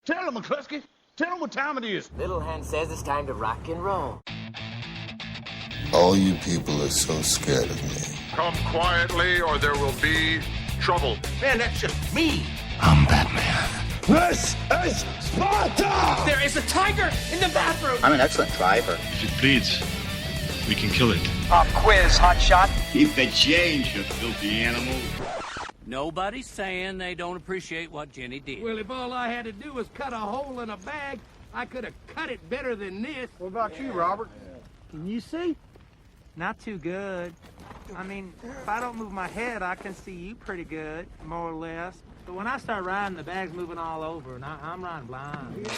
Tell him, McCluskey. Tell him what time it is. Little Hen says it's time to rock and roll. All you people are so scared of me. Come quietly or there will be trouble. Man, that's just me. I'm Batman. This is Sparta! There is a tiger in the bathroom! I'm an excellent driver. If it bleeds, we can kill it. Pop quiz, hotshot. Keep the change, you filthy animal. Nobody's saying they don't appreciate what Jenny did. Well, if all I had to do was cut a hole in a bag, I could have cut it better than this. What about you, Robert? Can you see? Not too good. I mean, if I don't move my head, I can see you pretty good, more or less. But when I start riding, the bag's moving all over, and I'm riding blind.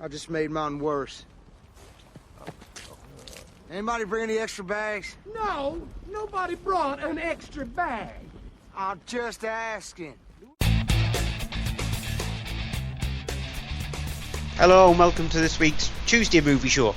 I just made mine worse. Anybody bring any extra bags? No, nobody brought an extra bag. I'm just asking. Hello and welcome to this week's Tuesday movie show.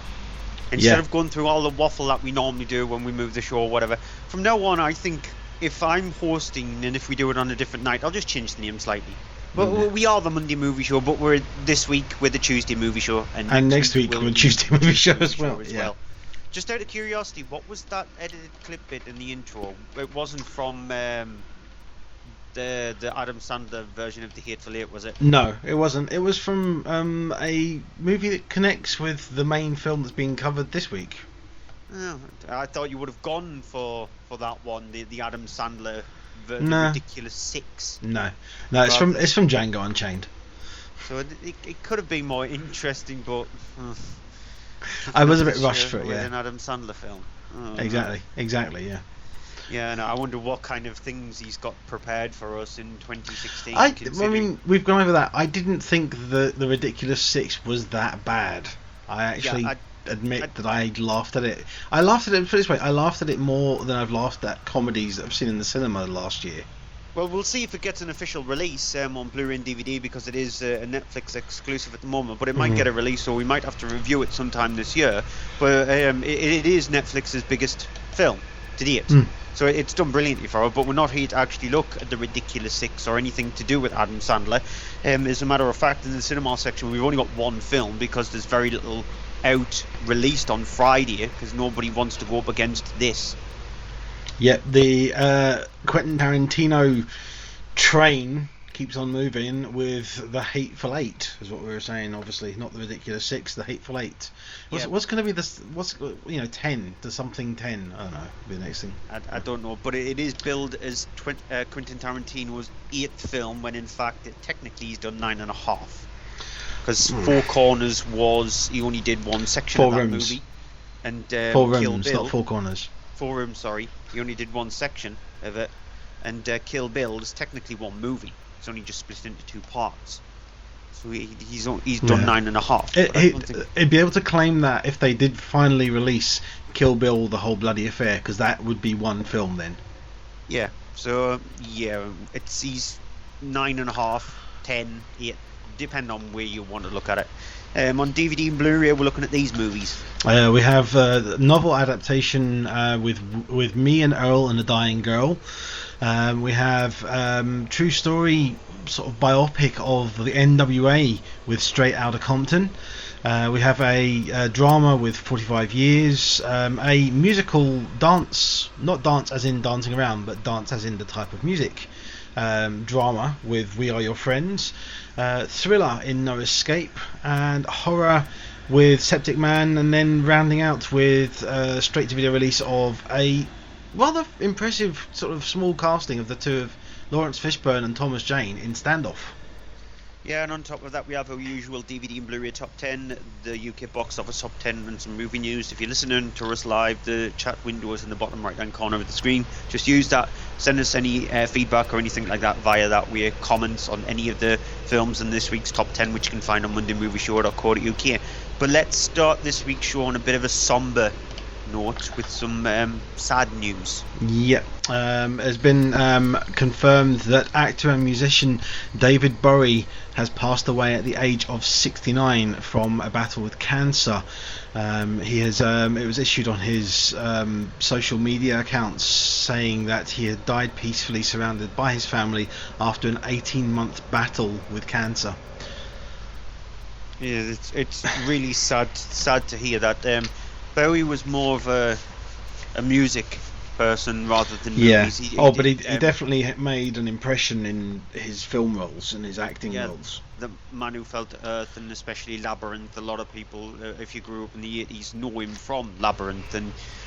Instead of going through all the waffle that we normally do when we move the show or whatever, from now on I think if I'm hosting and if we do it on a different night, I'll just change the name slightly. But we are the Monday movie show, but we're this week with the Tuesday movie show, and next week we're Tuesday movie show as well. Just out of curiosity, what was that edited clip bit in the intro? It wasn't from the Adam Sandler version of the Hateful Eight, was it? No, it wasn't. It was from a movie that connects with the main film that's being covered this week. Oh, I thought you would have gone for that one, the Adam Sandler Ridiculous Six. No, it's from Django Unchained. So it could have been more interesting, but I was a bit rushed for it. With an Adam Sandler film. Exactly. Yeah. Yeah, and I wonder what kind of things he's got prepared for us in 2016. I mean, we've gone over that. I didn't think the Ridiculous Six was that bad. I actually admit that I laughed at it. I laughed at it, put it this way, I laughed at it more than I've laughed at comedies that I've seen in the cinema last year. Well, we'll see if it gets an official release on Blu-ray and DVD, because it is a Netflix exclusive at the moment, but it might get a release, so we might have to review it sometime this year. But it is Netflix's biggest film to date. So it's done brilliantly for her, but we're not here to actually look at the Ridiculous Six or anything to do with Adam Sandler. As a matter of fact, in the cinema section, we've only got one film because there's very little out released on Friday because nobody wants to go up against this. Yep, the Quetin Tarantino train keeps on moving with the Hateful Eight, is what we were saying. Obviously, not the Ridiculous Six, the Hateful Eight. What's going to be this? 10 to something 10? I don't know. Be the next thing. I don't know, but it is billed as Quentin Tarantino's 8th film, when in fact technically he's done 9.5. Because Four Corners he only did one section of that movie, and 4 Kill Rooms, Bill, not 4 Corners. 4 Rooms, sorry. He only did one section of it, and Kill Bill is technically one movie. It's only just split into 2 parts. So he's done 9.5. It'd be able to claim that if they did finally release Kill Bill, the whole bloody affair, because that would be one film then. Yeah. So he's 9.5, 10, 8, depending on where you want to look at it. On DVD and Blu-ray, we're looking at these movies. We have novel adaptation with Me and Earl and a Dying Girl. We have true story sort of biopic of the NWA with Straight Outta Compton. We have a drama with 45 Years, a musical dance, not dance as in dancing around, but dance as in the type of music, drama with We Are Your Friends, thriller in No Escape, and horror with Septic Man, and then rounding out with straight to video release of a rather impressive sort of small casting of the two of Lawrence Fishburne and Thomas Jane in Standoff. Yeah, and on top of that we have our usual DVD and Blu-ray top 10, the UK box office top 10, and some movie news. If you're listening to us live, the chat window is in the bottom right hand corner of the screen. Just use that, send us any feedback or anything like that via that way, comments on any of the films in this week's top 10, which you can find on mondaymoovieshow.co.uk. But let's start this week's show on a bit of a somber note with some sad news. Yep. It's been confirmed that actor and musician David Bowie has passed away at the age of 69 from a battle with cancer. He has. It was issued on his social media accounts saying that he had died peacefully, surrounded by his family, after an 18-month battle with cancer. Yeah, it's really sad to hear that. Bowie was more of a music person rather than movies. He definitely made an impression in his film roles and his acting roles. The Man Who Fell to Earth, and especially Labyrinth. A lot of people, if you grew up in the 80s, know him from Labyrinth.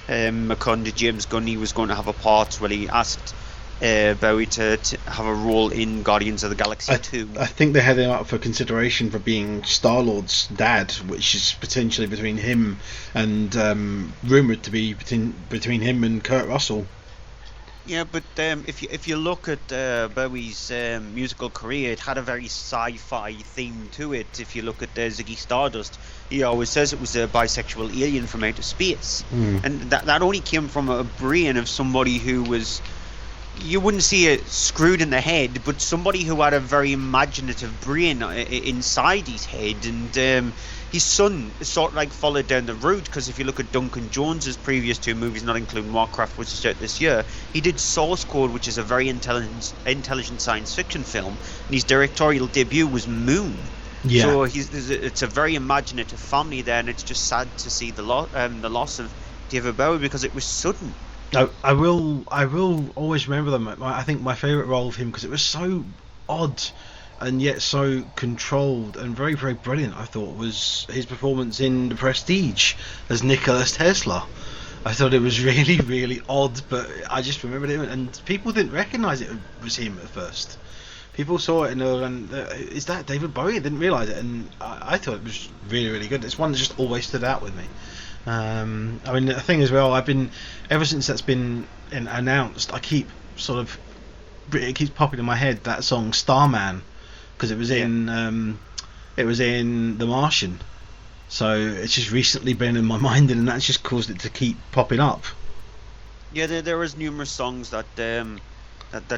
And according to James Gunn, he was going to have a part where he asked Bowie to have a role in Guardians of the Galaxy 2. I think they had him up for consideration for being Star-Lord's dad, which is potentially between him and rumoured to be between him and Kurt Russell. Yeah, but if you look at Bowie's musical career, it had a very sci-fi theme to it. If you look at Ziggy Stardust, he always says it was a bisexual alien from outer space, and that only came from a brain of somebody who was, you wouldn't see it screwed in the head, but somebody who had a very imaginative brain inside his head. And his son sort of like followed down the route, because if you look at Duncan Jones's previous 2 movies, not including Warcraft, which is out this year, he did Source Code, which is a very intelligent science fiction film, and his directorial debut was Moon. Yeah. So it's a very imaginative family there, and it's just sad to see the loss of David Bowie, because it was sudden. I will always remember them. I think my favourite role of him, because it was so odd and yet so controlled and very, very brilliant, I thought, was his performance in The Prestige as Nikola Tesla. I thought it was really, really odd, but I just remembered him, and people didn't recognise it was him at first. People saw it and they were going, is that David Bowie? I didn't realise it, and I thought it was really, really good. It's one that just always stood out with me. I mean, the thing as well, I've been, ever since that's been announced, it keeps popping in my head, that song Starman, because it was in The Martian, so it's just recently been in my mind, and that's just caused it to keep popping up. Yeah, there was numerous songs that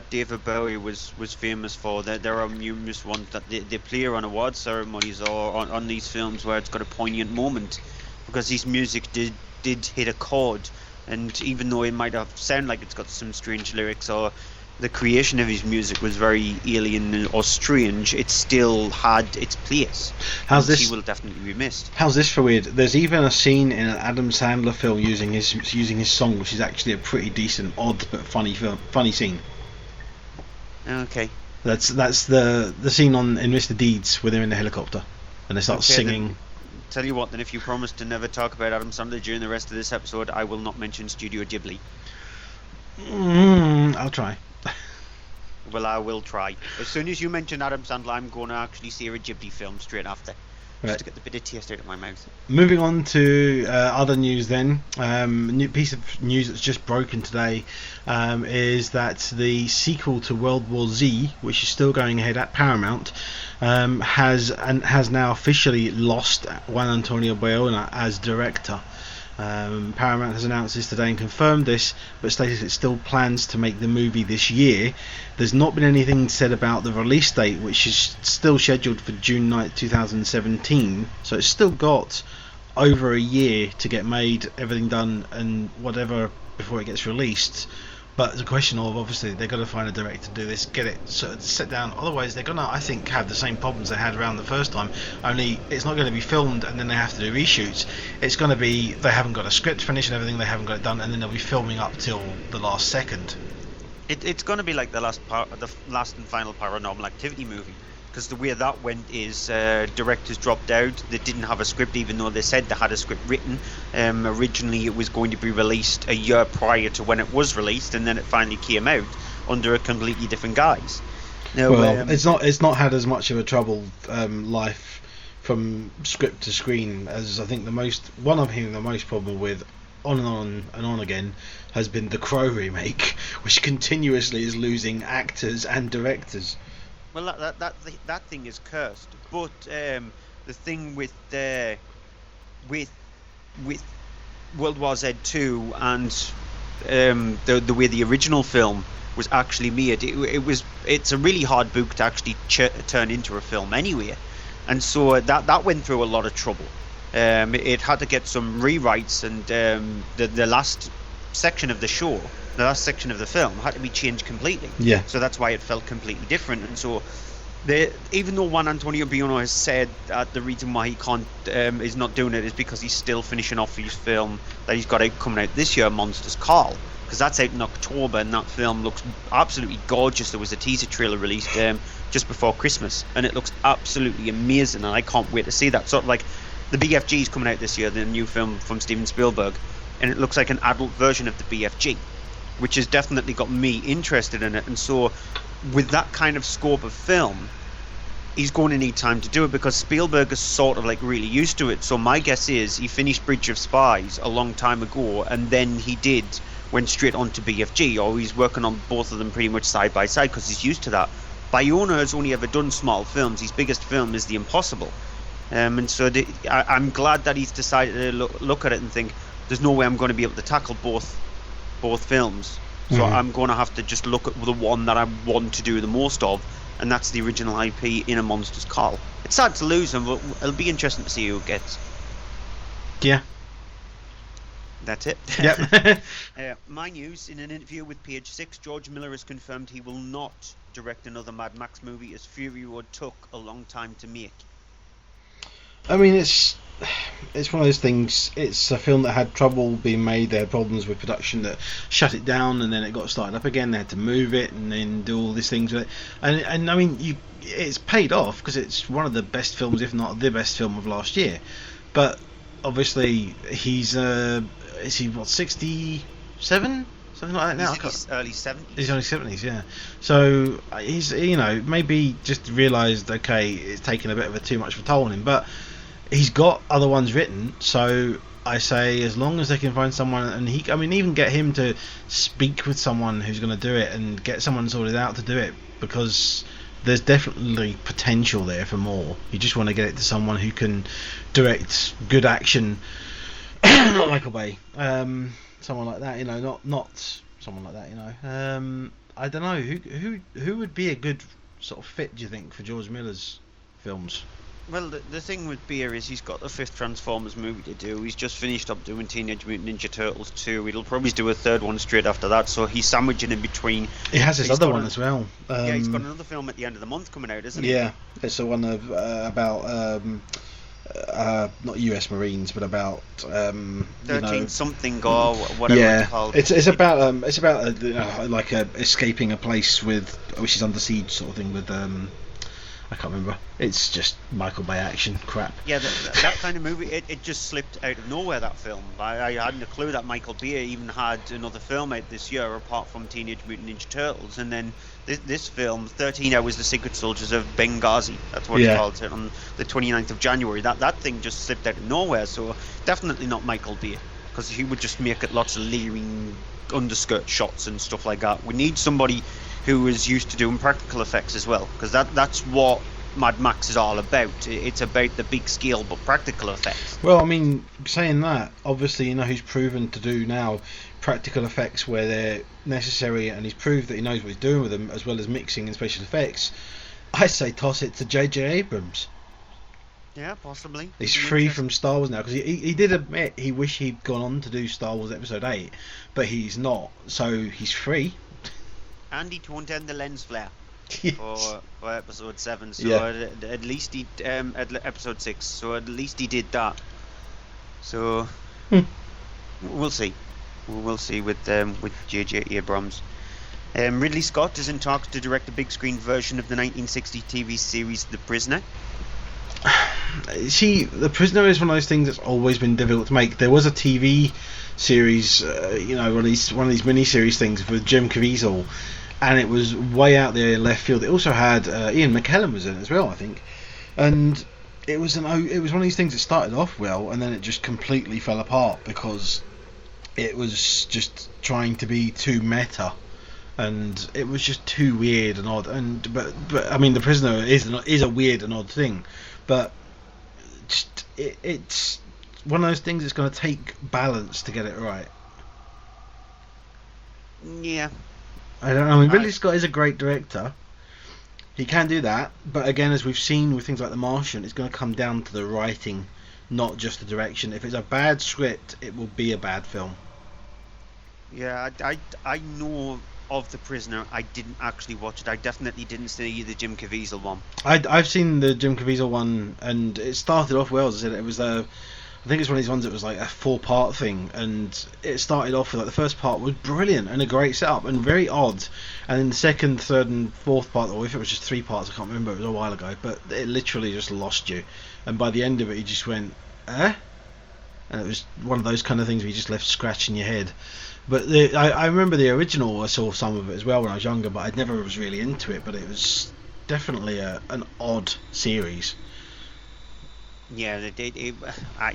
David Bowie was famous for. There are numerous ones that they play on award ceremonies or on these films where it's got a poignant moment, because his music did hit a chord, and even though it might have sound like it's got some strange lyrics, or the creation of his music was very alien or strange, it still had its place. He will definitely be missed. How's this for weird? There's even a scene in an Adam Sandler film using his song, which is actually a pretty decent, odd but funny scene. Okay. That's the scene in Mr. Deeds where they're in the helicopter and they start singing. Then, tell you what, then, if you promise to never talk about Adam Sandler during the rest of this episode, I will not mention Studio Ghibli. I'll try. Well, I will try. As soon as you mention Adam Sandler, I'm going to actually see a Ghibli film straight after. Just to get the bit of taste out of my mouth. Moving on to other news then. New piece of news that's just broken today is that the sequel to World War Z, which is still going ahead at Paramount, has now officially lost Juan Antonio Bayona as director. Paramount has announced this today and confirmed this, but stated it still plans to make the movie this year. There's not been anything said about the release date, which is still scheduled for June 9th, 2017, so it's still got over a year to get made, everything done and whatever before it gets released. But the question of, obviously, they're going to find a director to do this, get it sort of set down. Otherwise, they're going to, I think, have the same problems they had around the first time. Only it's not going to be filmed and then they have to do reshoots. It's going to be they haven't got a script finished and everything, they haven't got it done, and then they'll be filming up till the last second. It's going to be like the last and final Paranormal Activity movie. Because the way that went is directors dropped out. They didn't have a script, even though they said they had a script written. Originally, it was going to be released a year prior to when it was released, and then it finally came out under a completely different guise. Now, well, it's not had as much of a troubled life from script to screen as I think the most problem with on and on again has been the Crow remake, which continuously is losing actors and directors. Well, that thing is cursed. But the thing with World War Z 2 and the way the original film was actually made, it's a really hard book to actually turn into a film anyway, and so that went through a lot of trouble. It had to get some rewrites, and the last section of the show, the last section of the film, had to be changed completely. Yeah. So that's why it felt completely different. And so, even though Juan Antonio Bayona has said that the reason why he can't is not doing it is because he's still finishing off his film that he's got out coming out this year, Monsters Call, because that's out in October, and that film looks absolutely gorgeous. There was a teaser trailer released just before Christmas, and it looks absolutely amazing, and I can't wait to see that. Sort of like the BFG is coming out this year, the new film from Steven Spielberg, and it looks like an adult version of the BFG, which has definitely got me interested in it. And so with that kind of scope of film, he's going to need time to do it, because Spielberg is sort of like really used to it. So my guess is he finished Bridge of Spies a long time ago, and then went straight on to BFG, or he's working on both of them pretty much side by side because he's used to that. Bayona has only ever done small films. His biggest film is The Impossible. And so I'm glad that he's decided to look at it and think, there's no way I'm going to be able to tackle both films. So I'm going to have to just look at the one that I want to do the most of, and that's the original IP in A Monster's Call. It's sad to lose him, but it'll be interesting to see who it gets. Yeah. That's it. Yep. My news: in an interview with Page 6, George Miller has confirmed he will not direct another Mad Max movie, as Fury Road took a long time to make. I mean, it's one of those things. It's a film that had trouble being made. They had problems with production that shut it down, and then it got started up again. They had to move it and then do all these things with it. And I mean, it's paid off because it's one of the best films, if not the best film of last year. But obviously, he's is he what, 67? Something like that now. He's early 70s. He's early 70s, yeah. So he's, maybe just realised, okay, it's taken a bit of too much of a toll on him, but he's got other ones written. So I say, as long as they can find someone, and even get him to speak with someone who's going to do it and get someone sorted out to do it, because there's definitely potential there for more. You just want to get it to someone who can direct good action. Not Michael Bay, someone like that, not someone like that, I don't know who would be a good sort of fit, do you think, for George Miller's films? Well, the thing with Beer is he's got the 5th Transformers movie to do. He's just finished up doing Teenage Mutant Ninja Turtles 2. He'll probably do a 3rd one straight after that, so he's sandwiching in between. He has this other one as well. Yeah, he's got another film at the end of the month coming out, isn't he? Yeah, it's the one of about not US Marines, but about 13 something or whatever it's called. It's about like escaping a place which is under siege sort of thing with I can't remember. It's just Michael Bay action crap. Yeah, that kind of movie, it just slipped out of nowhere, that film. I hadn't a clue that Michael Bay even had another film out this year apart from Teenage Mutant Ninja Turtles. And then this film, 13 Hours, The Secret Soldiers of Benghazi, that's what he calls it, on the 29th of January. That thing just slipped out of nowhere, so definitely not Michael Bay, because he would just make it lots of leering underskirt shots and stuff like that. We need somebody who is used to doing practical effects as well, because that's what Mad Max is all about. It's about the big scale but practical effects. Well, I mean, saying that, obviously, who's proven to do now practical effects where they're necessary, and he's proved that he knows what he's doing with them, as well as mixing and special effects. I say toss it to J.J. Abrams. Yeah, possibly. He's free from Star Wars now, because he did admit he wished he'd gone on to do Star Wars Episode 8, but he's not, so he's free. And he toned down the lens flare. Yes. For episode 7, so at least he at episode 6, so at least he did that. So we'll see. We'll see with J.J. Abrams. Ridley Scott is in talks to direct a big screen version of the 1960 TV series The Prisoner. See, The Prisoner is one of those things that's always been difficult to make. There was a TV series, one of these mini-series things with Jim Caviezel, and it was way out there left field. It also had Ian McKellen was in it as well, I think, and it was one of these things that started off well, and then it just completely fell apart because it was just trying to be too meta, and it was just too weird and odd. But I mean, The Prisoner is a weird and odd thing, but just it's one of those things that's going to take balance to get it right. Yeah. I don't know. I mean, Ridley Scott is a great director. He can do that, but again, as we've seen with things like The Martian, it's going to come down to the writing, not just the direction. If it's a bad script, it will be a bad film. Yeah, I know of The Prisoner. I didn't actually watch it. I definitely didn't see the Jim Caviezel one. I've seen the Jim Caviezel one, and it started off well. As I said, it was I think it's one of these ones that was like a 4-part thing, and it started off with like the first part was brilliant and a great setup and very odd, and then the second, third, and fourth part, or if it was just 3 parts, I can't remember. It was a while ago, but it literally just lost you, and by the end of it, you just went, eh? And it was one of those kind of things where you just left scratching your head. But I remember the original. I saw some of it as well when I was younger, but I never was really into it. But it was definitely an odd series. Yeah,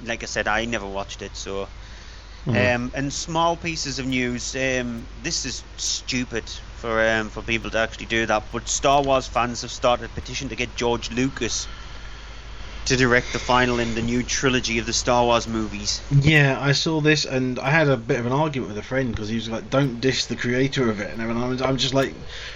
like I said, I never watched it. So, and small pieces of news. This is stupid for people to actually do that. But Star Wars fans have started a petition to get George Lucas to direct the final in the new trilogy of the Star Wars movies. Yeah, I saw this, and I had a bit of an argument with a friend because he was like, "Don't diss the creator of it," and I'm just like,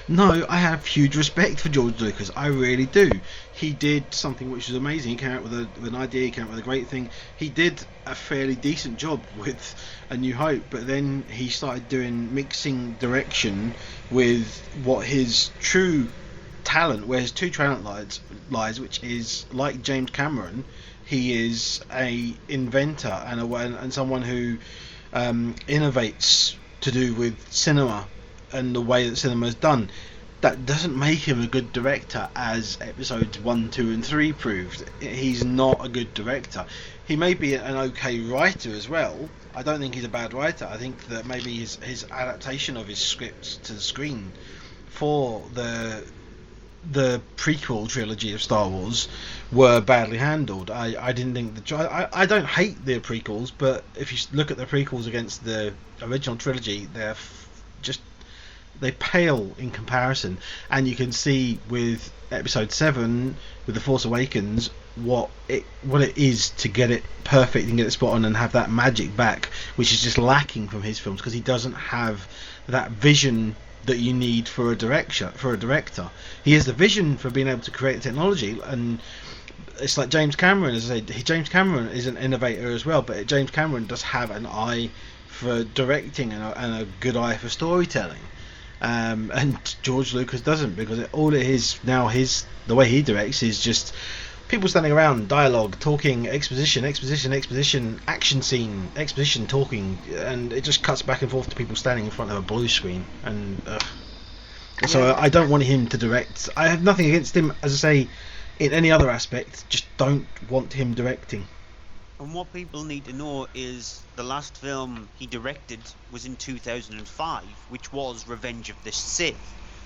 "No, I have huge respect for George Lucas. I really do. He did something which was amazing. He came out with an idea. He came out with a great thing. He did a fairly decent job with A New Hope, but then he started mixing direction with what his true talent, where his true talent lies, which is like James Cameron. He is a inventor and someone who innovates to do with cinema and the way that cinema is done. That doesn't make him a good director, as episodes 1, 2, and 3 proved. He's not a good director. He may be an okay writer as well. I don't think he's a bad writer. I think that maybe his adaptation of his script to the screen for the prequel trilogy of Star Wars were badly handled. I didn't think I don't hate the prequels, but if you look at the prequels against the original trilogy, they pale in comparison, and you can see with episode 7 with The Force Awakens what it is to get it perfect and get it spot on and have that magic back, which is just lacking from his films because he doesn't have that vision that you need for a director. He has the vision for being able to create technology, and it's like James Cameron. As I say, James Cameron is an innovator as well, but James Cameron does have an eye for directing and a good eye for storytelling, and George Lucas doesn't, because all it is now, the way he directs is just people standing around, dialogue, talking, exposition, action scene, exposition, talking, and it just cuts back and forth to people standing in front of a blue screen. And so I don't want him to direct. I have nothing against him, as I say, in any other aspect. Just don't want him directing. And what people need to know is the last film he directed was in 2005, which was Revenge of the Sith.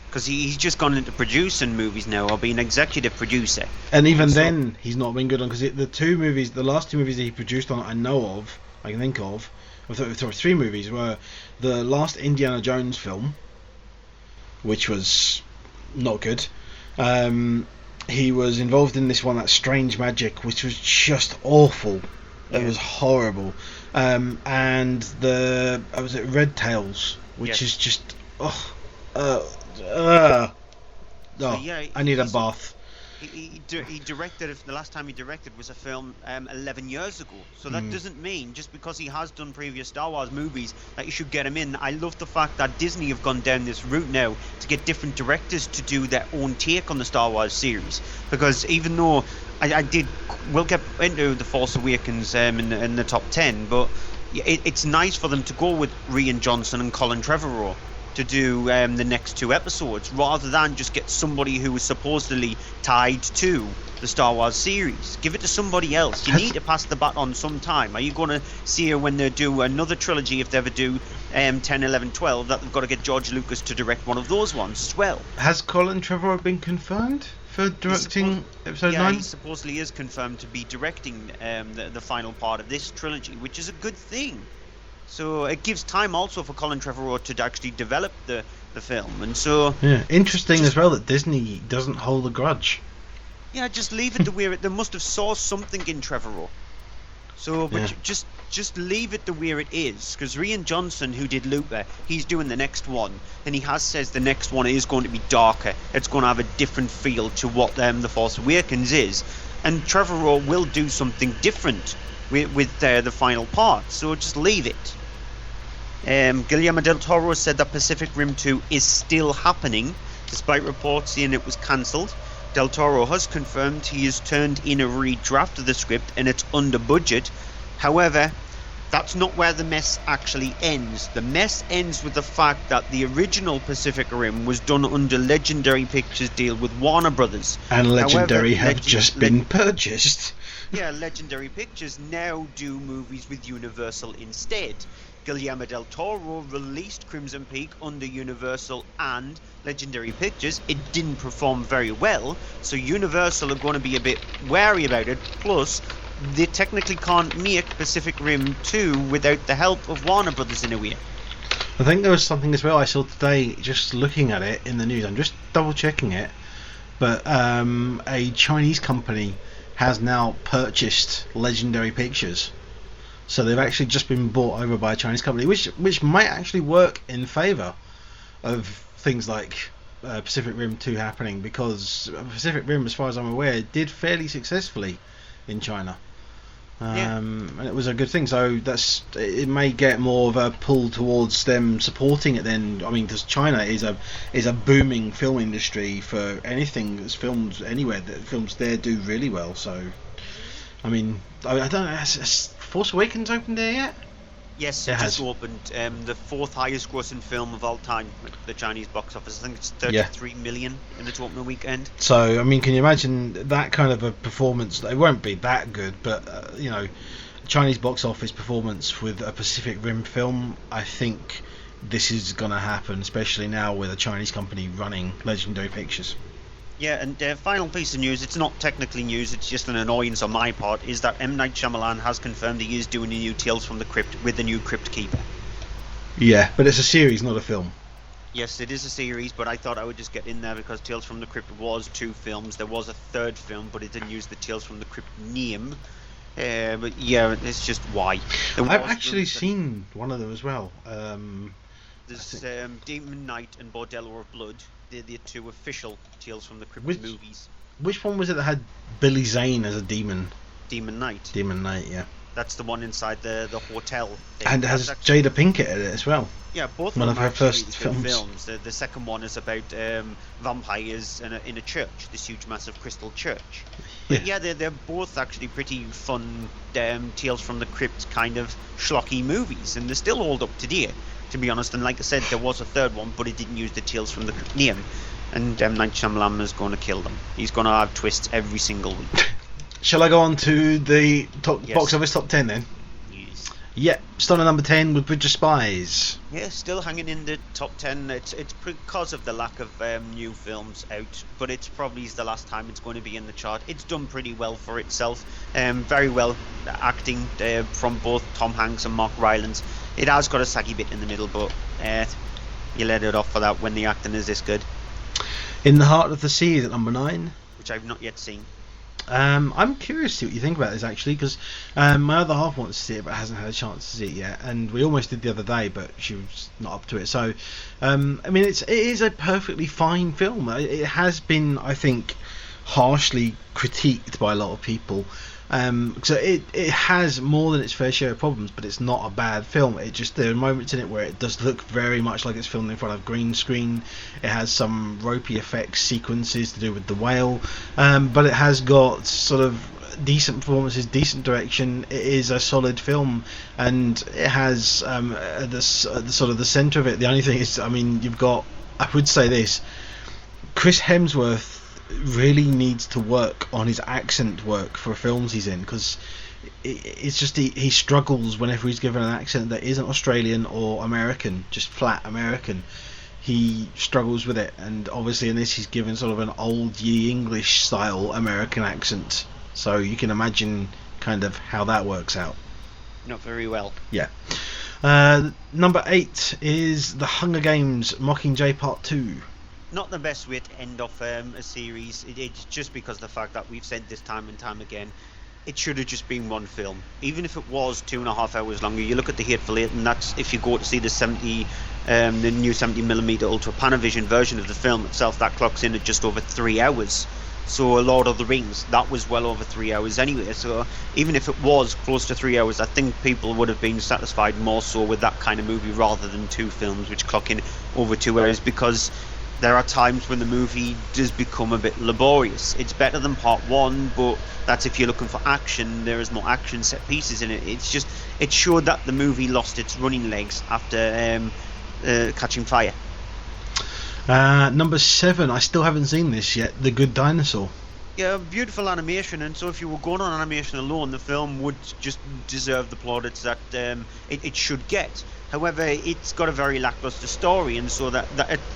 Because he's just gone into producing movies now, or being executive producer. And even then, he's not been good on, because the last two movies that he produced on, I can think of, 3 movies, were the last Indiana Jones film, which was not good. He was involved in this one, that Strange Magic, which was just awful. It was horrible. And was it Red Tails, which is just I need a bath. He directed, the last time he directed was a film 11 years ago. So that doesn't mean, just because he has done previous Star Wars movies, that you should get him in. I love the fact that Disney have gone down this route now to get different directors to do their own take on the Star Wars series. Because even though we'll get into The Force Awakens in the top 10, but it's nice for them to go with Rian Johnson and Colin Trevorrow to do the next 2 episodes, rather than just get somebody who is supposedly tied to the Star Wars series. Give it to somebody else. You need to pass the baton sometime. Are you going to see when they do another trilogy, if they ever do 10, 11, 12, that they've got to get George Lucas to direct one of those ones as well? Has Colin Trevorrow been confirmed for directing episode 9? Yeah, he supposedly is confirmed to be directing the final part of this trilogy, which is a good thing. So it gives time also for Colin Trevorrow to actually develop the film, and so interesting as well that Disney doesn't hold a grudge. Yeah, just leave it to where they must have saw something in Trevorrow. So, but just leave it the way it is, because Rian Johnson, who did Looper, he's doing the next one, and he says the next one is going to be darker. It's going to have a different feel to what The Force Awakens is, and Trevorrow will do something different with the final part. So just leave it. Guillermo del Toro said that Pacific Rim 2 is still happening, despite reports saying it was cancelled. Del Toro has confirmed he has turned in a redraft of the script and it's under budget. However, that's not where the mess actually ends. The mess ends with the fact that the original Pacific Rim was done under Legendary Pictures deal with Warner Brothers. And Legendary have just been purchased. Yeah, Legendary Pictures now do movies with Universal instead. Guillermo del Toro released Crimson Peak under Universal and Legendary Pictures. It didn't perform very well, so Universal are going to be a bit wary about it. Plus, they technically can't make Pacific Rim 2 without the help of Warner Brothers in a way. I think there was something as well I saw today, just looking at it in the news. I'm just double checking it, but a Chinese company has now purchased Legendary Pictures. So they've actually just been bought over by a Chinese company, which might actually work in favour of things like Pacific Rim 2 happening, because Pacific Rim, as far as I'm aware, did fairly successfully in China. And it was a good thing, so it may get more of a pull towards them supporting it then. I mean, because China is a booming film industry for anything that's filmed anywhere. That films there do really well. So, I mean, I don't know. Has Force Awakens opened there yet? Yes, it just opened. The fourth highest grossing film of all time at the Chinese box office. I think it's 33 million in its opening weekend. So, I mean, can you imagine that kind of a performance? It won't be that good, but Chinese box office performance with a Pacific Rim film, I think this is going to happen, especially now with a Chinese company running Legendary Pictures. Yeah, and final piece of news, it's not technically news, it's just an annoyance on my part, is that M. Night Shyamalan has confirmed he is doing a new Tales from the Crypt with the new Crypt Keeper. Yeah, but it's a series, not a film. Yes, it is a series, but I thought I would just get in there because Tales from the Crypt was 2 films. There was a third film, but it didn't use the Tales from the Crypt name. But yeah, it's just why. I've actually seen one of them as well. There's Demon Knight and Bordello of Blood. They're the 2 official Tales from the Crypt movies. Which one was it that had Billy Zane as a demon? Demon Knight. Demon Knight, yeah. That's the one inside the hotel thing. And it has Jada Pinkett in it as well. Yeah, both one of them her are first films. The second one is about vampires in a church, this huge massive crystal church. But yeah, they're both actually pretty fun Tales from the Crypt kind of schlocky movies, and they still hold up today, to be honest. And like I said, there was a third one, but it didn't use the Tales from the Crypt name. And Night Shyamalan is going to kill them. He's going to have twists every single week. Shall I go on to the box office top 10 then? Yes. Yeah, starting at number 10 with Bridge of Spies. Yeah, still hanging in the top 10. It's because of the lack of new films out, but it's probably the last time it's going to be in the chart. It's done pretty well for itself. Very well acting from both Tom Hanks and Mark Rylance. It has got a saggy bit in the middle, but you let it off for that when the acting is this good. In the Heart of the Sea is at number 9. Which I've not yet seen. I'm curious to see what you think about this actually, because my other half wants to see it but hasn't had a chance to see it yet, and we almost did the other day but she was not up to it. So I mean, it is a perfectly fine film. It has been, I think, harshly critiqued by a lot of people. So it has more than its fair share of problems, but it's not a bad film. It just, there are moments in it where it does look very much like it's filmed in front of green screen. It has some ropey effects sequences to do with the whale, but it has got sort of decent performances, decent direction. It is a solid film, and it has the sort of the centre of it. The only thing is, I mean, you've got, I would say this, Chris Hemsworth really needs to work on his accent work for films he's in, because it's just he struggles whenever he's given an accent that isn't Australian or American, just flat American. He struggles with it, and obviously in this he's given sort of an old ye English style American accent, so you can imagine kind of how that works out. Not very well. Yeah. Number 8 is The Hunger Games Mockingjay Part 2. Not the best way to end off a series. It's just because of the fact that we've said this time and time again, it should have just been one film. Even if it was 2.5 hours longer, you look at the Hateful Eight, and that's if you go to see the new 70mm Ultra Panavision version of the film itself, that clocks in at just over 3 hours. So a Lord of the Rings, that was well over 3 hours anyway. So even if it was close to 3 hours, I think people would have been satisfied more so with that kind of movie rather than two films which clock in over 2 hours, because there are times when the movie does become a bit laborious. It's better than part one, but that's if you're looking for action. There is more action set pieces in it. It showed that the movie lost its running legs after catching fire. Number 7, I still haven't seen this yet, The Good Dinosaur. Yeah, beautiful animation, and so if you were going on animation alone, the film would just deserve the plaudits that it should get. However, it's got a very lackluster story, and so that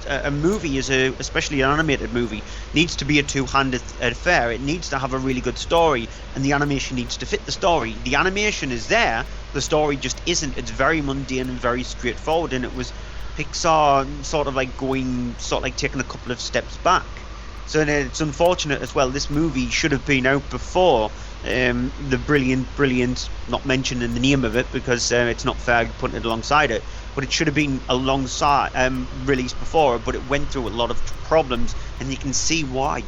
a movie, especially an animated movie, needs to be a two-handed affair. It needs to have a really good story, and the animation needs to fit the story. The animation is there, the story just isn't. It's very mundane and very straightforward, and it was Pixar taking a couple of steps back. So it's unfortunate as well. This movie should have been out before the brilliant, not mentioning the name of it because it's not fair putting it alongside it, but it should have been alongside released before, but it went through a lot of problems, and you can see why.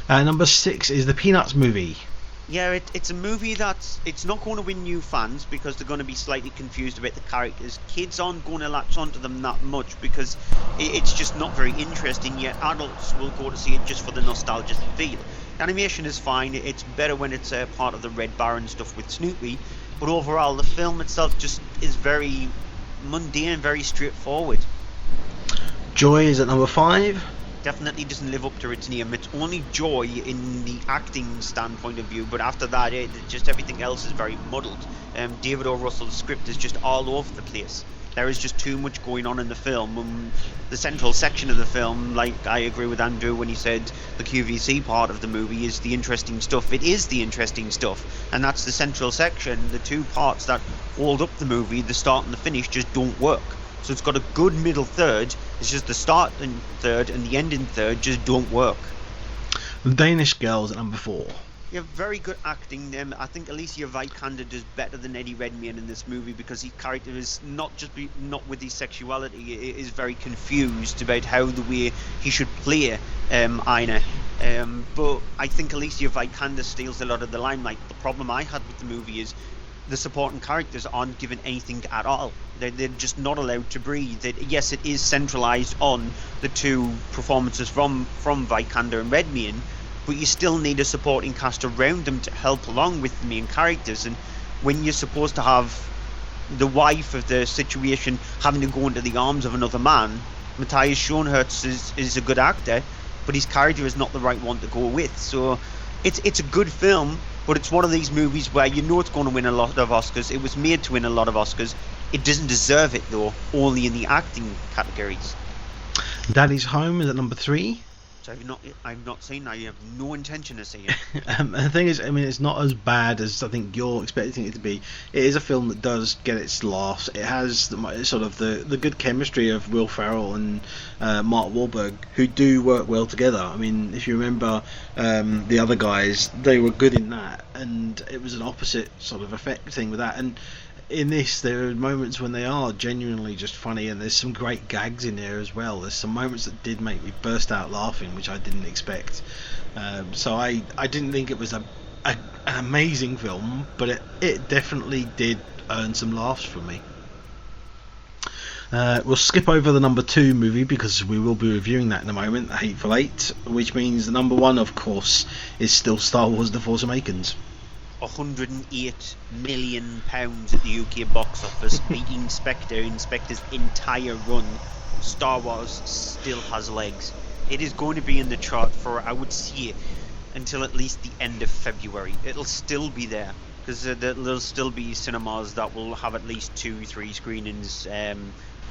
Number 6 is the Peanuts movie. Yeah, it's a movie it's not going to win new fans because they're going to be slightly confused about the characters. Kids aren't going to latch onto them that much because it's just not very interesting, yet adults will go to see it just for the nostalgia feel. The animation is fine, it's better when it's part of the Red Baron stuff with Snoopy, but overall the film itself just is very mundane, very straightforward. Joy is at number 5. Definitely doesn't live up to its name. It's only Joy in the acting standpoint of view, but after that, just everything else is very muddled. David O. Russell's script is just all over the place. There is just too much going on in the film. The central section of the film, like I agree with Andrew when he said the QVC part of the movie is the interesting stuff. It is the interesting stuff, and that's the central section. The two parts that hold up the movie, the start and the finish, just don't work. So it's got a good middle third. It's just the start and third and the ending third just don't work. The Danish Girls at number 4. You have very good acting. I think Alicia Vikander does better than Eddie Redmayne in this movie because his character is not with his sexuality. He is very confused about how the way he should play Ina. But I think Alicia Vikander steals a lot of the limelight. The problem I had with the movie is the supporting characters aren't given anything at all. They're just not allowed to breathe. Yes, it is centralised on the two performances from Vikander and Redmayne, but you still need a supporting cast around them to help along with the main characters. And when you're supposed to have the wife of the situation having to go into the arms of another man, Matthias Schoenhertz is a good actor, but his character is not the right one to go with. So it's a good film, but it's one of these movies where you know it's going to win a lot of Oscars. It was made to win a lot of Oscars. It doesn't deserve it, though, only in the acting categories. Daddy's Home is at number 3. So I've not seen. I have no intention of seeing it. The thing is, I mean, it's not as bad as I think you're expecting it to be. It is a film that does get its laughs. It has the good chemistry of Will Ferrell and Mark Wahlberg, who do work well together. I mean, if you remember the other guys, they were good in that, and it was an opposite sort of effect thing with that. And in this, there are moments when they are genuinely just funny, and there's some great gags in there as well. There's some moments that did make me burst out laughing, which I didn't expect. So I didn't think it was an amazing film, but it definitely did earn some laughs from me. We'll skip over the number 2 movie because we will be reviewing that in a moment, The Hateful Eight, which means the number 1, of course, is still Star Wars The Force Awakens. £108 million at the UK box office, beating Spectre's entire run. Star Wars still has legs. It is going to be in the chart for, I would say, until at least the end of February. It'll still be there because there'll still be cinemas that will have at least 2-3 screenings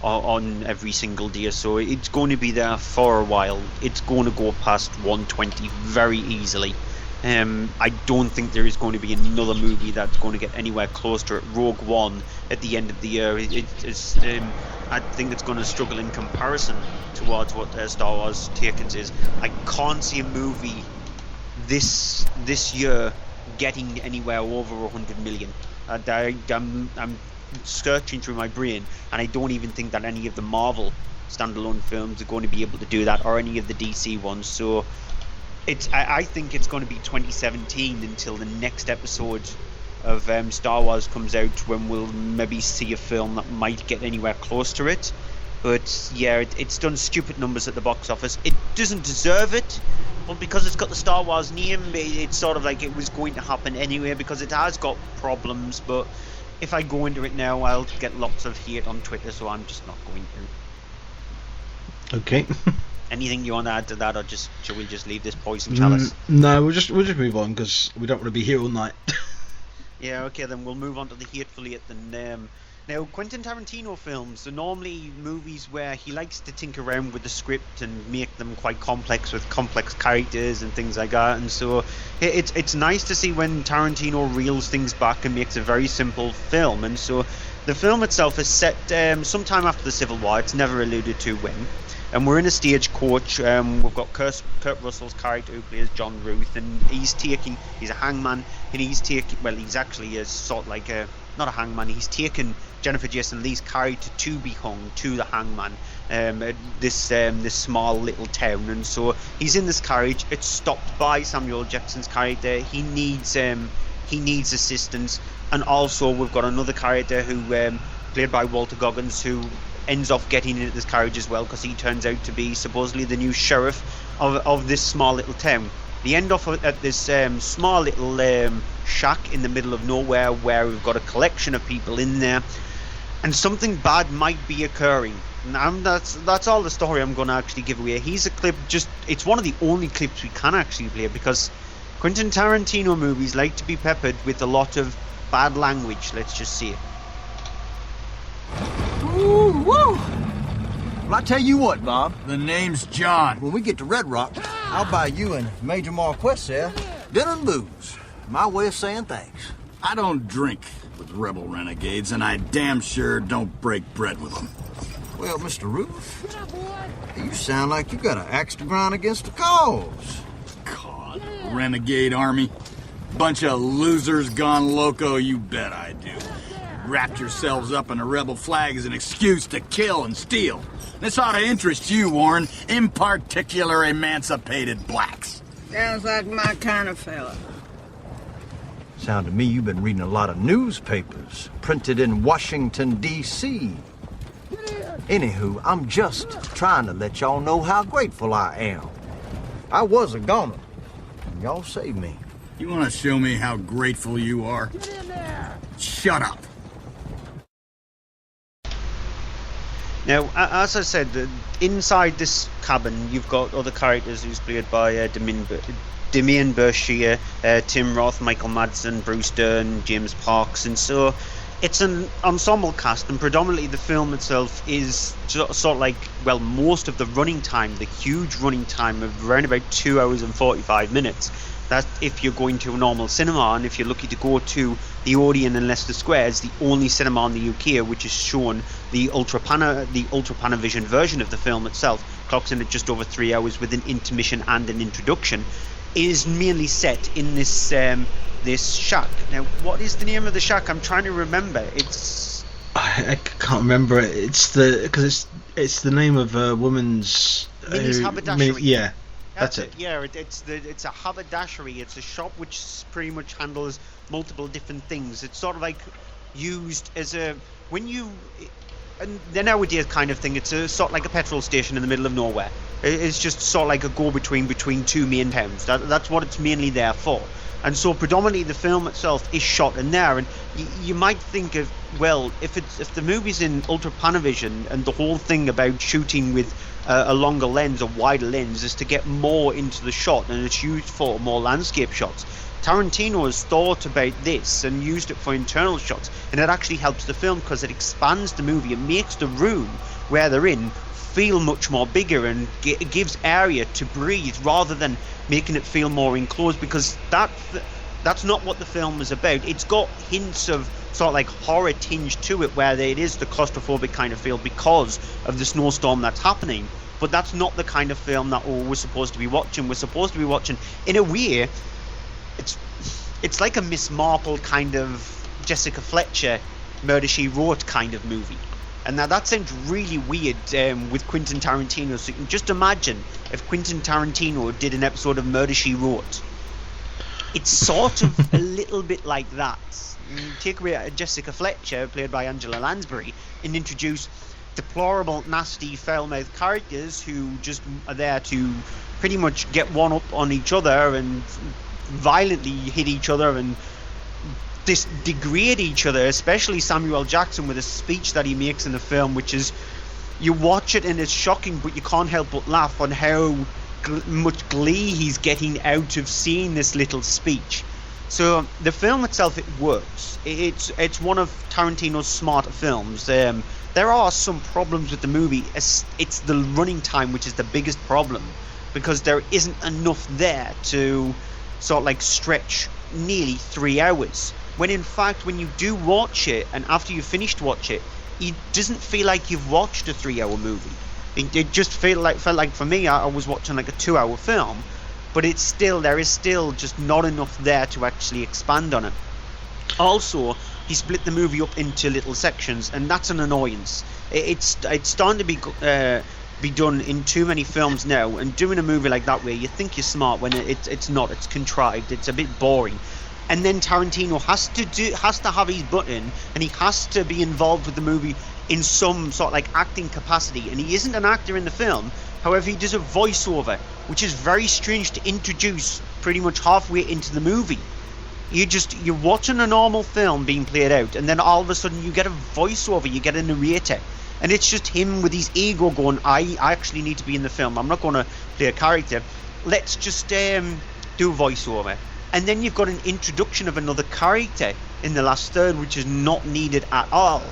on every single day, so it's going to be there for a while. It's going to go past 120 very easily. I don't think there is going to be another movie that's going to get anywhere close to it. Rogue One at the end of the year, I think it's going to struggle in comparison towards what Star Wars Takens is. I can't see a movie this year getting anywhere over 100 million. I'm searching through my brain, and I don't even think that any of the Marvel standalone films are going to be able to do that, or any of the DC ones. So I think it's going to be 2017 until the next episode of Star Wars comes out, when we'll maybe see a film that might get anywhere close to it. But yeah, it's done stupid numbers at the box office. It doesn't deserve it, but because it's got the Star Wars name, it's sort of like it was going to happen anyway, because it has got problems. But if I go into it now, I'll get lots of hate on Twitter, so I'm just not going to. Okay. Anything you want to add to that, or should we just leave this poison chalice? No, we'll just move on, because we don't want to be here all night. Yeah, okay, then we'll move on to the Hateful Eight. Now, Quentin Tarantino films are normally movies where he likes to tinker around with the script and make them quite complex, with complex characters and things like that. And so it's nice to see when Tarantino reels things back and makes a very simple film. And so the film itself is set sometime after the Civil War. It's never alluded to when. And we're in a stagecoach. We've got Kurt Russell's character, who plays John Ruth, and he's a hangman, and he's actually a sort of like not a hangman, he's taken Jennifer Jason Leigh's character to be hung to the hangman, this small little town. And so he's in this carriage. It's stopped by Samuel Jackson's character. He needs assistance, and also we've got another character who played by Walter Goggins, who ends up getting into this carriage as well, because he turns out to be supposedly the new sheriff of this small little town. They end up at this small little shack in the middle of nowhere, where we've got a collection of people in there, and something bad might be occurring. And that's all the story I'm going to actually give away. Here's a clip. It's one of the only clips we can actually play, because Quentin Tarantino movies like to be peppered with a lot of bad language. Let's just see it. Ooh, woo! Well, I tell you what, Bob. The name's John. When we get to Red Rock, I'll buy you and Major Marquess there dinner and booze. My way of saying thanks. I don't drink with rebel renegades, and I damn sure don't break bread with them. Well, Mr. Ruth, you sound like you got an axe to grind against the cause. God, renegade army? Bunch of losers gone loco, you bet I do. Wrapped yourselves up in a rebel flag as an excuse to kill and steal. This ought to interest you, Warren, in particular emancipated blacks. Sounds like my kind of fella. Sound to me you've been reading a lot of newspapers printed in Washington, D.C. Anywho, I'm just trying to let y'all know how grateful I am. I was a goner, and y'all saved me. You want to show me how grateful you are? Shut up. Now, as I said, inside this cabin, you've got other characters who's played by Demian Berkshire, Tim Roth, Michael Madsen, Bruce Dern, James Parks, and so it's an ensemble cast, and predominantly the film itself is sort of like, well, most of the running time, the huge running time of around about 2 hours and 45 minutes. That's if you're going to a normal cinema, and if you're lucky to go to the Odeon in Leicester Square, it's the only cinema in the UK which has shown the Ultra Panavision version of the film itself, clocks in at just over 3 hours with an intermission and an introduction, is mainly set in this this shack. Now, what is the name of the shack? I'm trying to remember. I can't remember it. It's the name of a woman's Minnie's haberdashery. Yeah. That's it. Yeah, it's a haberdashery. It's a shop which pretty much handles multiple different things. It's sort of like used as a and the nowadays kind of thing. It's a sort of like a petrol station in the middle of nowhere. It's just sort of like a go-between between two main towns. That's what it's mainly there for. And so predominantly the film itself is shot in there. And you might think of, well, if the movie's in Ultra Panavision and the whole thing about shooting with a longer lens, a wider lens, is to get more into the shot, and it's used for more landscape shots. Tarantino has thought about this and used it for internal shots, and it actually helps the film because it expands the movie. It makes the room where they're in feel much more bigger, and it gives area to breathe rather than making it feel more enclosed, because that's not what the film is about. It's got hints of sort of like horror tinge to it, where it is the claustrophobic kind of feel because of the snowstorm that's happening. But that's not the kind of film that we're supposed to be watching. We're supposed to be watching, in a way, it's like a Miss Marple kind of Jessica Fletcher Murder, She Wrote kind of movie. And now that sounds really weird with Quentin Tarantino. So you can just imagine if Quentin Tarantino did an episode of Murder, She Wrote. It's sort of a little bit like that. You take away Jessica Fletcher, played by Angela Lansbury, and introduce deplorable, nasty, foul-mouthed characters who just are there to pretty much get one up on each other and violently hit each other and degrade each other, especially Samuel Jackson with a speech that he makes in the film, which is, you watch it and it's shocking, but you can't help but laugh on how much glee he's getting out of seeing this little speech. So the film itself, it works. It's one of Tarantino's smarter films. There are some problems with the movie. It's the running time which is the biggest problem, because there isn't enough there to sort of like stretch nearly 3 hours. When in fact, when you do watch it, and after you've finished watch it doesn't feel like you've watched a 3-hour movie. It just felt like for me, I was watching like a 2-hour film, but there is still just not enough there to actually expand on it. Also, he split the movie up into little sections, and that's an annoyance. It's starting to be done in too many films now, and doing a movie like that way, you think you're smart when it's not. It's contrived. It's a bit boring. And then Tarantino has to have his button, and he has to be involved with the movie in some sort of like acting capacity, and he isn't an actor in the film. However, he does a voiceover, which is very strange to introduce pretty much halfway into the movie. You're watching a normal film being played out, and then all of a sudden you get a voiceover, you get a narrator, and it's just him with his ego going, I actually need to be in the film, I'm not going to play a character, let's just do a voiceover. And then you've got an introduction of another character in the last third, which is not needed at all.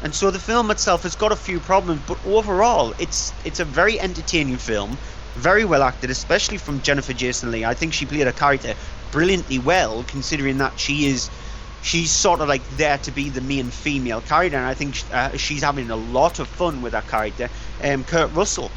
And so the film itself has got a few problems, but overall it's a very entertaining film, very well acted, especially from Jennifer Jason Leigh. I think she played a character brilliantly well, considering that she's sort of like there to be the main female character, and I think she's having a lot of fun with that character. Kurt Russell,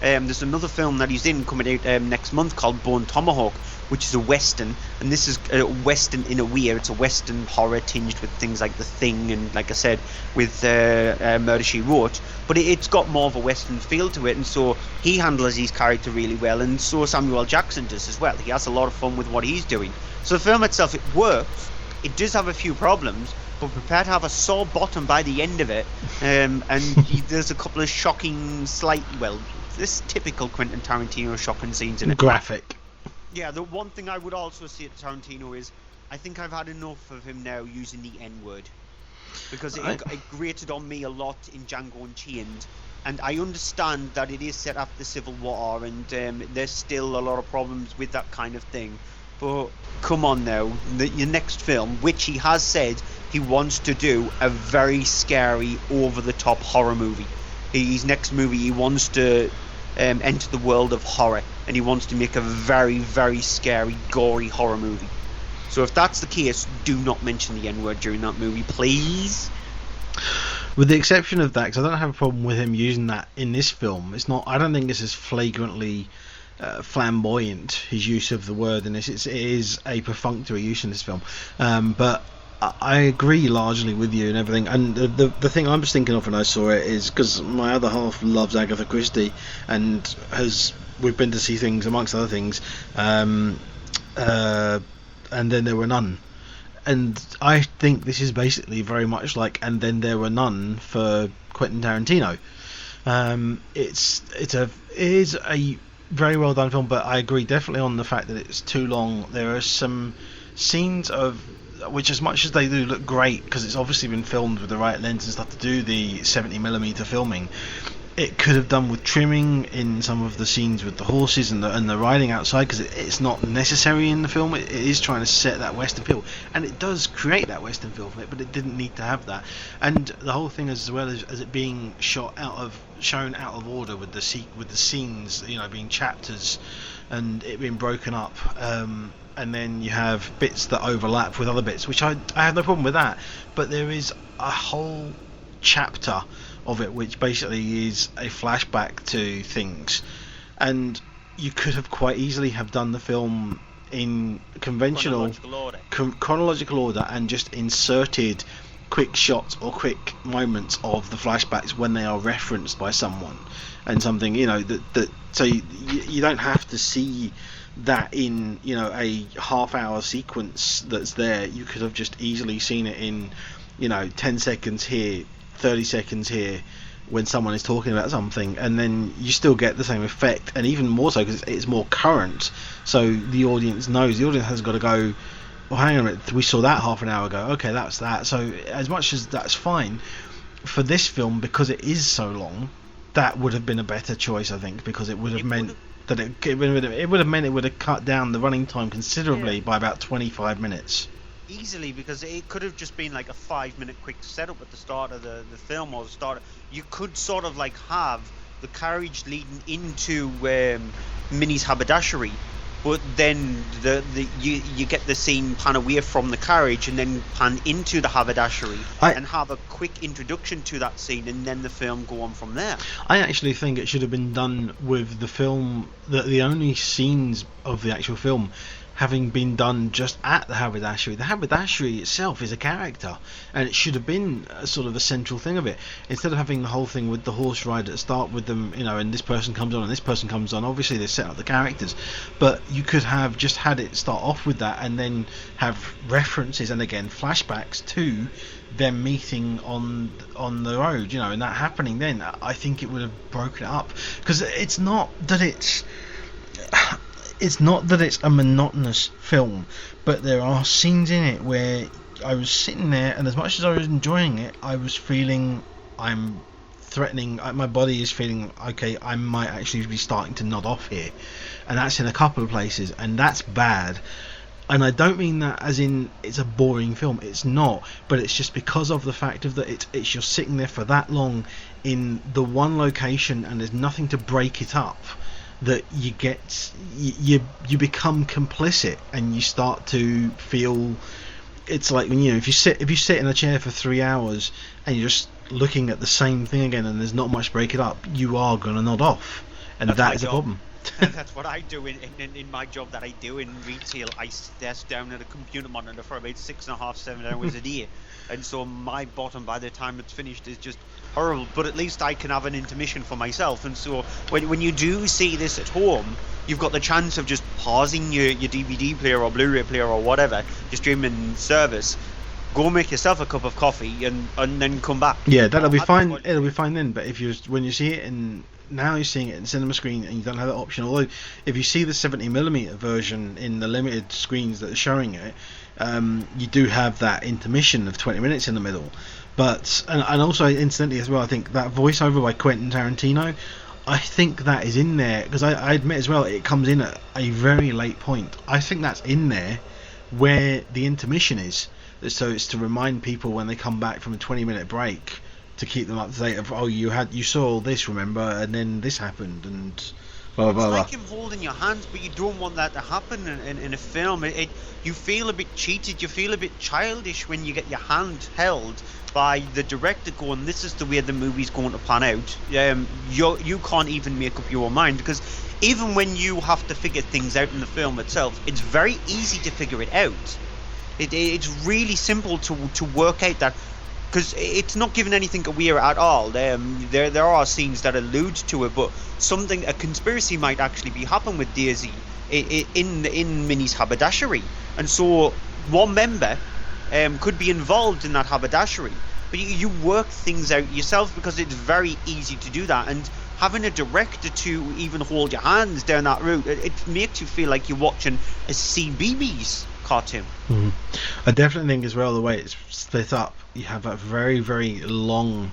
there's another film that he's in coming out next month called Bone Tomahawk, which is a western, and this is a western in a way. It's a western horror tinged with things like The Thing, and like I said, with Murder, She Wrote, but it's got more of a western feel to it, and so he handles his character really well, and so Samuel Jackson does as well. He has a lot of fun with what he's doing. So the film itself, it works. It does have a few problems, but prepare to have a sore bottom by the end of it. And there's a couple of shocking, this typical Quentin Tarantino shocking scenes in it. Graphic. Yeah, the one thing I would also say to Tarantino is, I think I've had enough of him now using the N-word, because it grated on me a lot in Django Unchained, and I understand that it is set after the Civil War, and there's still a lot of problems with that kind of thing, but come on now, your next film, which he has said he wants to do a very scary, over-the-top horror movie. His next movie, he wants to enter the world of horror, and he wants to make a very, very scary, gory horror movie. So if that's the case, do not mention the N-word during that movie, please. With the exception of that, because I don't have a problem with him using that in this film. It's not. I don't think it's as flagrantly flamboyant, his use of the word in this. It is a perfunctory use in this film, but I agree largely with you and everything. And the thing I was thinking of when I saw it is because my other half loves Agatha Christie, and we've been to see things amongst other things, and then there were none. And I think this is basically very much like And Then There Were None for Quentin Tarantino. It is a very well done film, but I agree definitely on the fact that it's too long. There are some scenes of which, as much as they do look great, because it's obviously been filmed with the right lens and stuff to do the 70mm filming, it could have done with trimming in some of the scenes with the horses and the riding outside, because it's not necessary in the film. It is trying to set that western feel, and it does create that western feel for it, but it didn't need to have that. And the whole thing, as well as it being shown out of order with the scenes, being chapters and it being broken up, and then you have bits that overlap with other bits, which I have no problem with that, but there is a whole chapter of it which basically is a flashback to things, and you could have quite easily have done the film in conventional chronological order. and just inserted quick shots or quick moments of the flashbacks when they are referenced by someone and something, you know, that so you don't have to see that in, you know, a half-hour sequence that's there. You could have just easily seen it in, you know, 10 seconds here, 30 seconds here, when someone is talking about something, and then you still get the same effect, and even more so because it's more current, so the audience knows. The audience has got to go, well, hang on a minute, we saw that half an hour ago, okay, that's that. So as much as that's fine, for this film, because it is so long, that would have been a better choice, I think, because it would have meant that it would have cut down the running time considerably by about 25 minutes. Easily, because it could have just been like a 5-minute quick setup at the start of the film, or the start. You could sort of like have the carriage leading into Minnie's haberdashery, but then you get the scene pan away from the carriage and then pan into the haberdashery and have a quick introduction to that scene, and then the film go on from there. I actually think it should have been done with the film, the only scenes of the actual film having been done just at the haberdashery. The haberdashery itself is a character, and it should have been a sort of a central thing of it, instead of having the whole thing with the horse ride at the start with them, you know, and this person comes on and this person comes on. Obviously they set up the characters, but you could have just had it start off with that and then have references and again flashbacks to them meeting on the road, you know, and that happening then. I think it would have broken it up, because it's not that it's a monotonous film, but there are scenes in it where I was sitting there, and as much as I was enjoying it, I was feeling I'm threatening. My body is feeling, okay, I might actually be starting to nod off here, and that's in a couple of places, and that's bad. And I don't mean that as in it's a boring film. It's not, but it's just because of the fact of that it's you're sitting there for that long in the one location, and there's nothing to break it up, that you become complicit, and you start to feel. It's like when, you know, if you sit in a chair for 3 hours and you're just looking at the same thing again and there's not much break it up, you are gonna nod off, and that is a problem. That's what I do in my job that I do in retail. I sit down at a computer monitor for about 6.5-7 hours a day, and so my bottom by the time it's finished is just horrible. But at least I can have an intermission for myself, and so when you do see this at home, you've got the chance of just pausing your DVD player or Blu-ray player or whatever, your streaming service, go make yourself a cup of coffee and then come back. Yeah, that'll be fine. It'll be fine then. But when you see it now you're seeing it in cinema screen and you don't have that option. Although if you see the 70mm version in the limited screens that are showing it, you do have that intermission of 20 minutes in the middle. But and also incidentally as well, I think that voiceover by Quentin Tarantino, I think that is in there, because I admit as well it comes in at a very late point. I think that's in there where the intermission is, so it's to remind people when they come back from a 20-minute break, to keep them up to date of, oh, you saw all this, remember, and then this happened, and blah blah blah. It's like him holding your hands, but you don't want that to happen in a film. You feel a bit cheated, you feel a bit childish when you get your hand held by the director going, this is the way the movie's going to pan out. You can't even make up your own mind, because even when you have to figure things out in the film itself, it's very easy to figure it out. It's really simple to work out that, because it's not giving anything away at all. There are scenes that allude to it, but a conspiracy might actually be happening with Daisy in Minnie's haberdashery, and so one member could be involved in that haberdashery. But you work things out yourself, because it's very easy to do that, and having a director to even hold your hands down that route, it makes you feel like you're watching a CBeebies cartoon. Mm-hmm. I definitely think as well the way it's split up, you have a very, very long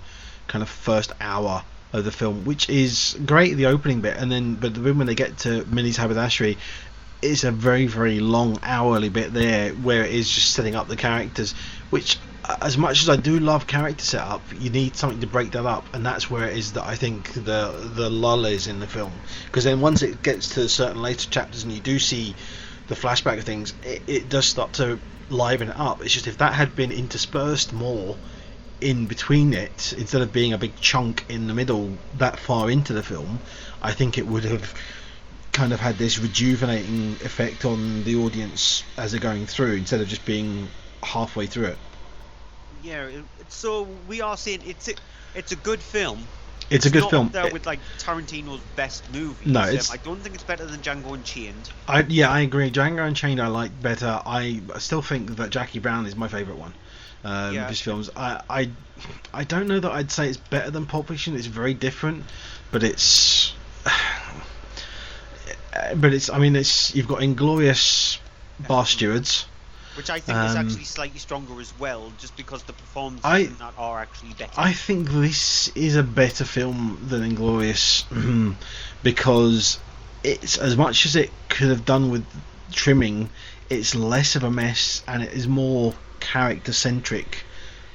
kind of first hour of the film, which is great, the opening bit, and then but when they get to Minnie's haberdashery, it's a very, very long hourly bit there where it is just setting up the characters, which, as much as I do love character setup, you need something to break that up, and that's where it is that I think the lull is in the film, because then once it gets to certain later chapters and you do see the flashback of things, it does start to liven it up. It's just if that had been interspersed more in between it, instead of being a big chunk in the middle that far into the film, I think it would have kind of had this rejuvenating effect on the audience as they're going through, instead of just being halfway through it. Yeah, so we are saying it's a good film. It's a good film. Up there with like Tarantino's best movies. No, I don't think it's better than Django Unchained. I agree. Django Unchained I like better. I still think that Jackie Brown is my favourite one. His films. I don't know that I'd say it's better than Pulp Fiction. It's very different, but it's. I mean, you've got Inglourious Basterds, which I think is actually slightly stronger as well, just because the performances in that are actually better. I think this is a better film than Inglourious, because it's, as much as it could have done with trimming, it's less of a mess and it is more character-centric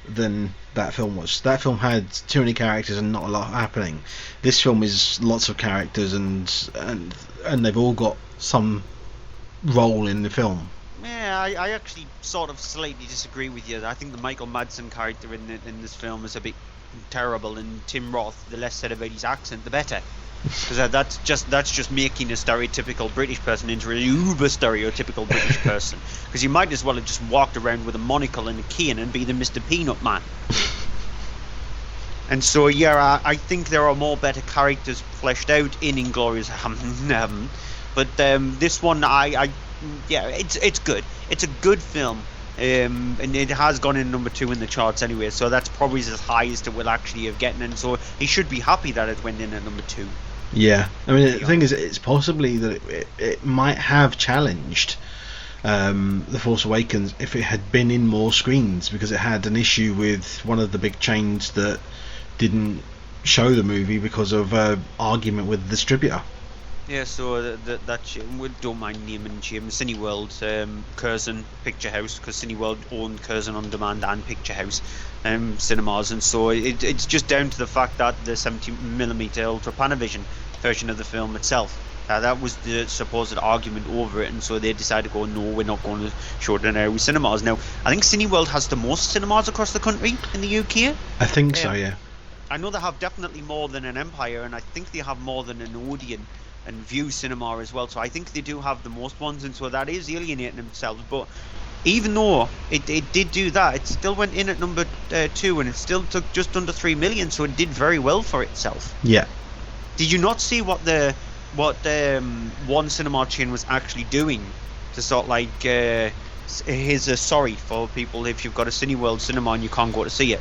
than that film was. That film had too many characters and not a lot happening. This film is lots of characters and they've all got some role in the film. Yeah, I actually sort of slightly disagree with you. I think the Michael Madsen character in this film is a bit terrible, and Tim Roth, the less said about his accent, the better. Because that's just making a stereotypical British person into a uber stereotypical British person. Because you might as well have just walked around with a monocle and a cane and be the Mr. Peanut Man. And so I think there are more better characters fleshed out in Inglourious but this one it's good. It's a good film, and it has gone in number 2 in the charts anyway, so that's probably as high as it will actually have gotten, and so he should be happy that it went in at number 2. Yeah, I mean, the thing is, it's possibly that it might have challenged The Force Awakens if it had been in more screens, because it had an issue with one of the big chains that didn't show the movie because of argument with the distributor. Yeah, so we don't mind naming Jim Cineworld, Curzon Picture House, because Cineworld owned Curzon On Demand and Picture House cinemas, and so it's just down to the fact that the 70mm Ultra Panavision version of the film itself, that was the supposed argument over it, and so they decided to go, no, we're not going to show it in our cinemas. Now, I think Cineworld has the most cinemas across the country in the UK. I think so, yeah. I know they have definitely more than an Empire, and I think they have more than an Odeon and View Cinema as well, so I think they do have the most ones, and so that is alienating themselves. But even though it did do that, it still went in at number 2, and it still took just under 3 million, so it did very well for itself. Yeah. Did you not see what one cinema chain was actually doing to sort of like here's a sorry for people if you've got a Cineworld cinema and you can't go to see it?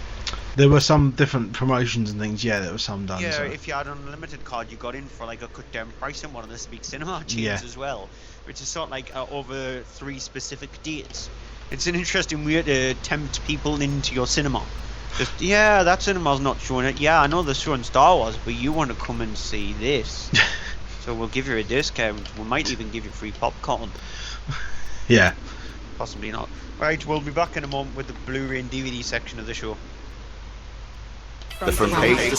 There were some different promotions and things, there was some done. Yeah, so. If you had an unlimited card, you got in for like a cut down price in one of the big cinema chains as well, which is sort of like over 3 specific dates. It's an interesting way to tempt people into your cinema. Just, that cinema's not showing it. Yeah, I know they're showing Star Wars, but you want to come and see this. So we'll give you a discount. We might even give you free popcorn. Yeah. Possibly not. Right, we'll be back in a moment with the Blu-ray and DVD section of the show. From page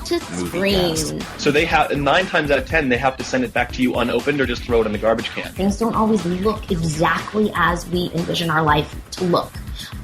to screen. So they have 9 times out of 10 they have to send it back to you unopened or just throw it in the garbage can. Things don't always look exactly as we envision our life to look,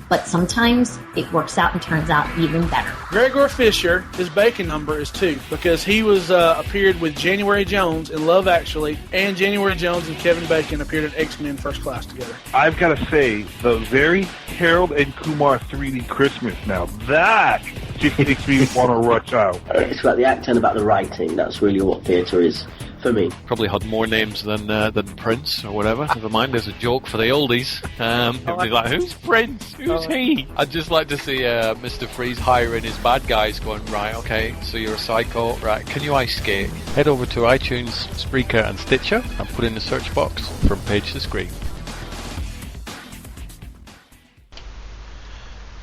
but sometimes it works out and turns out even better. Gregor Fisher, his bacon number is 2 because he was appeared with January Jones in Love Actually, and January Jones and Kevin Bacon appeared in X-Men First Class together. I've got to say, the very Harold and Kumar 3D Christmas, now that just makes me want to rush out. It's about the acting, about the writing. That's really what theatre is for me. Probably had more names than Prince or whatever. Never mind, there's a joke for the oldies. It'd be like, who's Prince? Who's he? I'd just like to see Mr. Freeze hiring his bad guys going, right, okay, so you're a psycho, right, can you ice skate? Head over to iTunes, Spreaker and Stitcher and put in the search box From Page to Screen.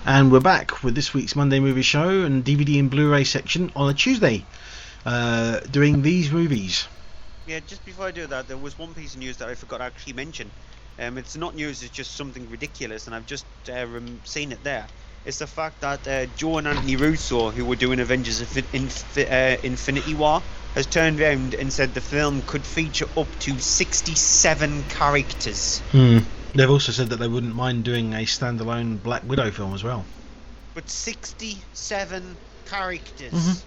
And we're back with this week's Monday Movie Show and DVD and Blu-ray section on a Tuesday, doing these movies. Yeah, just before I do that, there was one piece of news that I forgot to actually mention. It's not news, it's just something ridiculous, and I've just seen it there. It's the fact that Joe and Anthony Russo, who were doing Avengers Infinity War, has turned around and said the film could feature up to 67 characters. They've also said that they wouldn't mind doing a standalone Black Widow film as well. But 67 characters. Mm-hmm.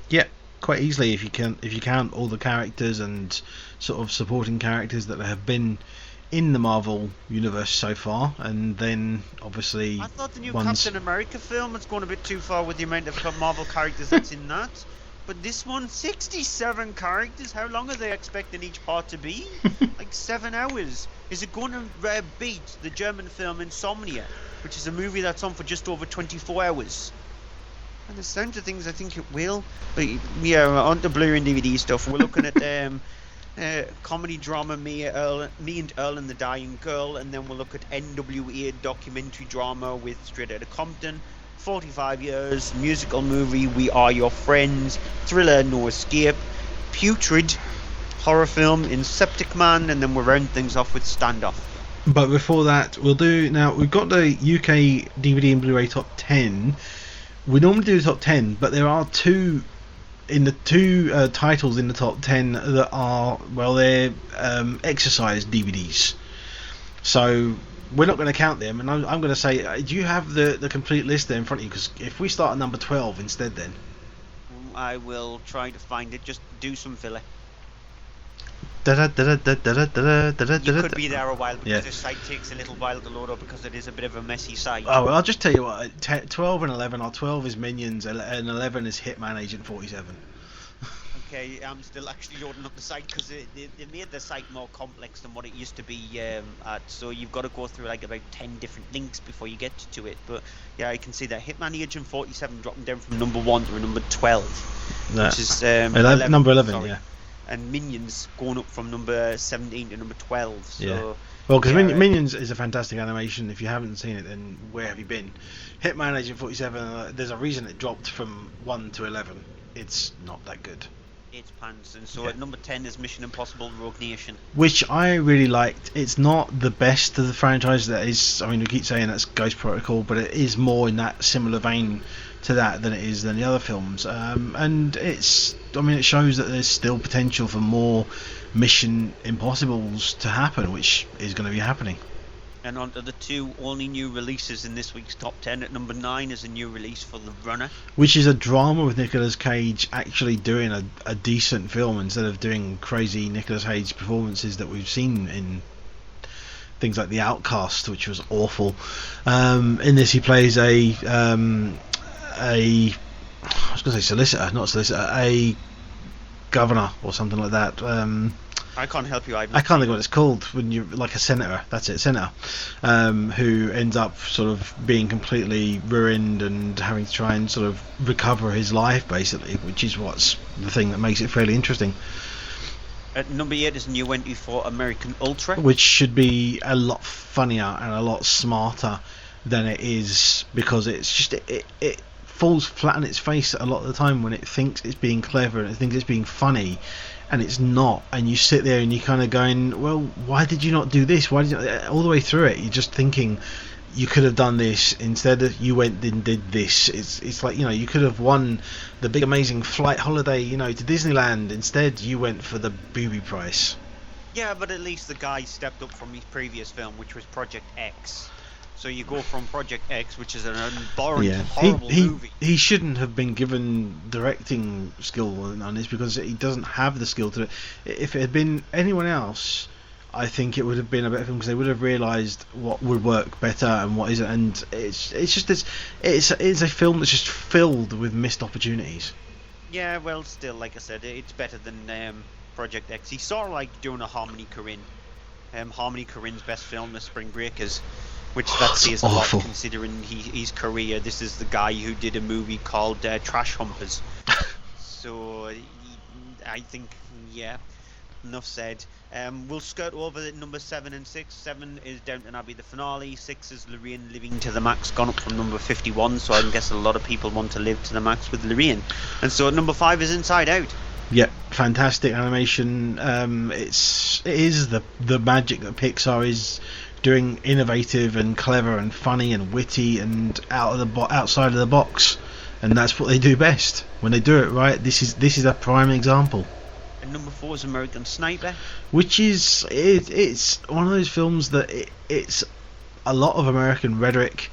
Yeah. quite easily if you count all the characters and sort of supporting characters that have been in the Marvel universe so far, and then obviously I thought the new Captain America film was going a bit too far with the amount of Marvel characters that's in that. But this one, 67 characters. How long are they expecting each part to be? Like 7 hours. Is it going to beat the German film Insomnia, which is a movie that's on for just over 24 hours? And the sound of things, I think it will. But yeah, on the Blu-ray and DVD stuff, we're looking at comedy drama Me and Earl and the Dying Girl, and then we'll look at NWA documentary drama with Straight Outta Compton, 45 Years, musical movie We Are Your Friends, thriller No Escape, Putrid, horror film in Septic Man, and then we'll round things off with Standoff. But before that, we've got the UK DVD and Blu-ray top 10. We normally do the top 10, but there are two titles in the top 10 that are, well, they're exercise DVDs. So we're not going to count them, and I'm going to say, do you have the complete list there in front of you? Because if we start at number 12 instead, then I will try to find it. Just do some filler. You could be there a while, because this site takes a little while to load up, because it is a bit of a messy site. Oh, well, I'll just tell you what, 12 and 11 are 12 is Minions and 11 is Hitman Agent 47. Okay, I'm still actually loading up the site, because they made the site more complex than what it used to be so you've got to go through like about 10 different links before you get to it. But yeah, I can see that Hitman Agent 47 dropping down from number 1 to number 12, which is number 11, yeah. And Minions going up from number 17 to number 12. So, yeah. Well, because Minions is a fantastic animation. If you haven't seen it, then where have you been? Hitman Agent 47, there's a reason it dropped from 1 to 11. It's not that good. It's pants. And so at number 10 is Mission Impossible Rogue Nation, which I really liked. It's not the best of the franchise. That is, I mean, we keep saying that's Ghost Protocol, but it is more in that similar vein to that than it is than the other films. And it shows that there's still potential for more Mission Impossibles to happen, which is going to be happening. And on to the two only new releases in this week's top 10. At number 9 is a new release for The Runner, which is a drama with Nicolas Cage actually doing a decent film instead of doing crazy Nicolas Cage performances that we've seen in things like The Outcast, which was awful. In this he plays a governor or something like that. I can't help you. I can't think of what it's called when you're like a senator. That's it, senator, who ends up sort of being completely ruined and having to try and sort of recover his life, basically, which is what's the thing that makes it fairly interesting. At number 8 is a new entry for American Ultra, which should be a lot funnier and a lot smarter than it is, because it's just it falls flat on its face a lot of the time when it thinks it's being clever and it thinks it's being funny, and it's not. And you sit there and you're kind of going, well, why did you not do this? Why did you, all the way through it you're just thinking you could have done this instead of you went and did this. It's like, you could have won the big amazing flight holiday to Disneyland. Instead you went for the booby price. Yeah, but at least the guy stepped up from his previous film, which was Project X. So you go from Project X, which is an abhorrent, horrible movie. He shouldn't have been given directing skill on this, because he doesn't have the skill to. If it had been anyone else, I think it would have been a better film, because they would have realised what would work better and what isn't. And it's a film that's just filled with missed opportunities. Yeah, well, still, like I said, it's better than Project X. He's sort of like doing a Harmony Korine. Harmony Korine's best film is Spring Breakers, which that says a lot considering his career. This is the guy who did a movie called Trash Humpers. So I think, yeah, enough said. We'll skirt over at number 7 and 6. 7 is Downton Abbey, the finale. 6 is Lorraine Living to the Max, gone up from number 51, so I guess a lot of people want to live to the max with Lorraine. And so at number 5 is Inside Out. Yep, fantastic animation. It is the magic that Pixar is doing, innovative and clever and funny and witty and outside of the box, and that's what they do best. When they do it right, this is a prime example. And number 4 is American Sniper, which is it's one of those films that it's a lot of American rhetoric,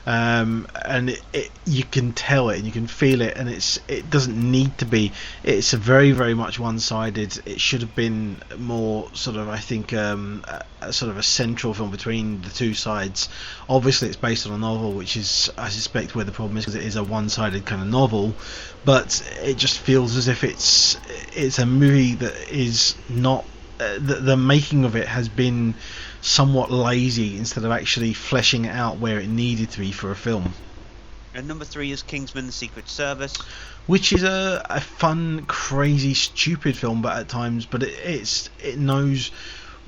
and you can tell it and you can feel it, and it doesn't need to be. It's a very, very much one-sided. It should have been more sort of, I think, a sort of a central film between the two sides. Obviously it's based on a novel, which is, I suspect, where the problem is, because it is a one-sided kind of novel, but it just feels as if it's a movie that is not the making of it has been somewhat lazy instead of actually fleshing it out where it needed to be for a film. And number 3 is Kingsman: The Secret Service, which is a fun, crazy, stupid film, but at times, but it knows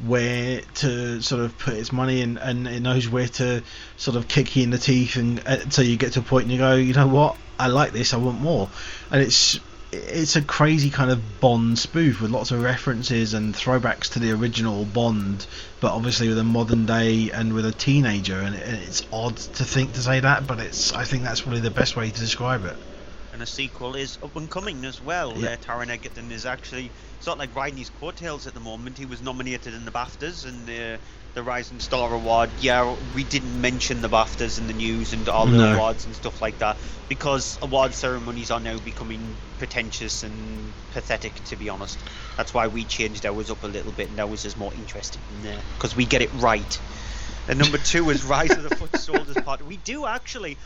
where to sort of put its money in, and it knows where to sort of kick you in the teeth, and until you get to a point and you go, you know what, I like this, I want more. And it's a crazy kind of Bond spoof with lots of references and throwbacks to the original Bond, but obviously with a modern day and with a teenager, and it's odd to say that, but I think that's probably the best way to describe it. And a sequel is up and coming as well. Yeah. Taron Egerton is actually sort of like riding his coattails at the moment. He was nominated in the BAFTAs and the Rising Star Award. Yeah, we didn't mention the BAFTAs in the news and all the awards and stuff like that, because award ceremonies are now becoming pretentious and pathetic, to be honest. That's why we changed ours up a little bit, and ours is more interesting because we get it right. And number 2 is Rise of the Foot Soldiers Part. We actually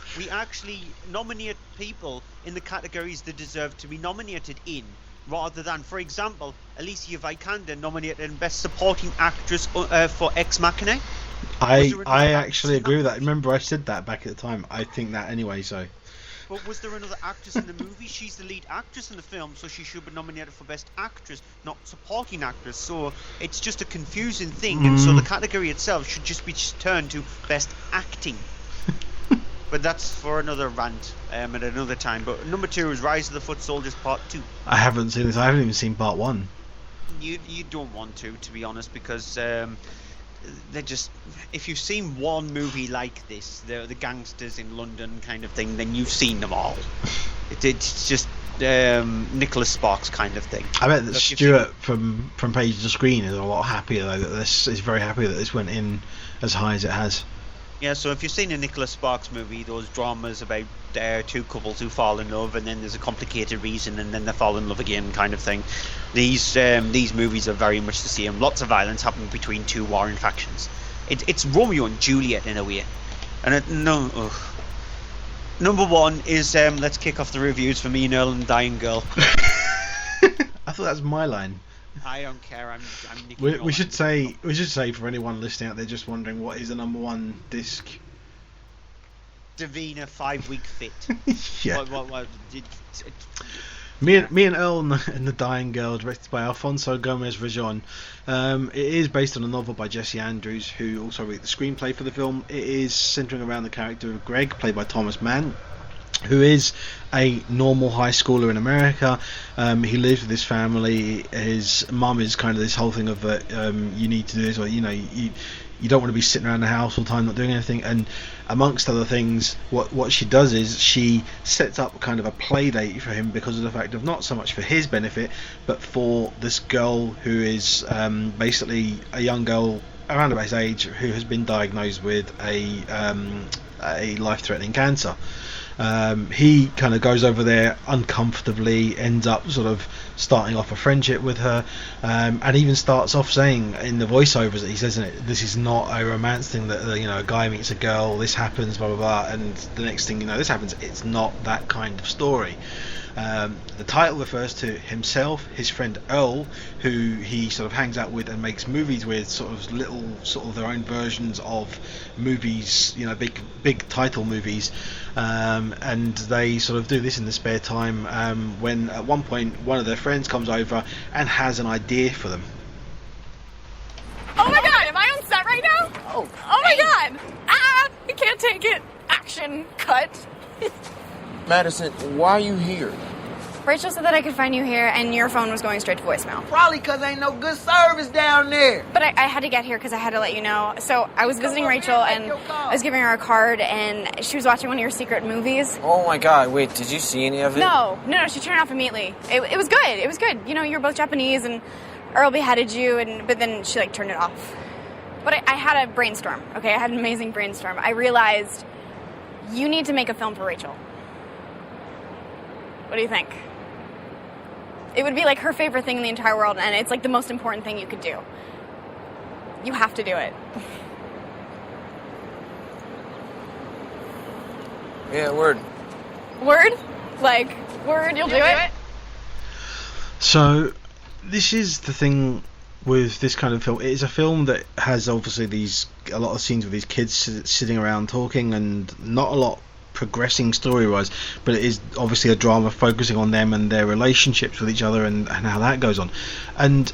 nominate people in the categories they deserve to be nominated in, rather than, for example, Alicia Vikander nominated in Best Supporting Actress for Ex Machina. I actually agree with that. Remember, I said that back at the time. I think that anyway, so. But was there another actress in the movie? She's the lead actress in the film, so she should be nominated for Best Actress, not Supporting Actress. So it's just a confusing thing, and so the category itself should just be turned to Best Acting. But that's for another rant at another time. But number 2 is Rise of the Foot Soldiers Part 2. I haven't seen this. I haven't even seen Part 1. You don't want to be honest, because they're just, if you've seen one movie like this, the gangsters in London kind of thing, then you've seen them all. It's just Nicholas Sparks kind of thing. I bet that Stuart from Page to Screen is a lot happier though. That this is very happy that this went in as high as it has. Yeah, so if you've seen a Nicholas Sparks movie, those dramas about two couples who fall in love, and then there's a complicated reason, and then they fall in love again, kind of thing. These movies are very much the same. Lots of violence happening between two warring factions. It's Romeo and Juliet in a way. And number 1 is let's kick off the reviews for Me and Earl and Dying Girl. I thought that was my line. I don't care. I'm we should say for anyone listening out there just wondering, what is the number 1 disc? Davina 5-week fit. Yeah. What Me and Earl and the Dying Girl, directed by Alfonso Gomez-Rejon. It is based on a novel by Jesse Andrews, who also wrote the screenplay for the film. It is centering around the character of Greg, played by Thomas Mann, who is a normal high schooler in America. He lives with his family. His mum is kind of this whole thing of you need to do this, or you don't want to be sitting around the house all the time not doing anything. And amongst other things, what she does is she sets up kind of a play date for him, because of the fact of not so much for his benefit, but for this girl who is basically a young girl around about his age who has been diagnosed with a life-threatening cancer. He kind of goes over there uncomfortably, ends up sort of starting off a friendship with her, and even starts off saying in the voiceovers that he says in it, this is not a romance thing that a guy meets a girl, this happens, blah blah blah, and the next thing you know, this happens. It's not that kind of story. The title refers to himself, his friend Earl, who he sort of hangs out with and makes movies with, sort of their own versions of movies, big title movies, and they sort of do this in the spare time, when at one point one of their friends comes over and has an idea for them. Oh my god, am I on set right now? Oh my god! I can't take it. Action, cut. Madison, why are you here? Rachel said that I could find you here, and your phone was going straight to voicemail. Probably because ain't no good service down there. But I had to get here because I had to let you know. So I was visiting Rachel, and I was giving her a card, and she was watching one of your secret movies. Oh my god, wait, did you see any of it? No, she turned it off immediately. It was good, it was good. You were both Japanese, and Earl beheaded you, but then she, turned it off. But I had a brainstorm, okay? I had an amazing brainstorm. I realized You need to make a film for Rachel. What do you think? It would be like her favorite thing in the entire world, and it's like the most important thing you could do. You have to do it. Yeah, word. Word? Like, word, you'll do it? So, this is the thing with this kind of film. It is a film that has obviously a lot of scenes with these kids sitting around talking, and not a lot progressing story-wise, but it is obviously a drama focusing on them and their relationships with each other and how that goes on. And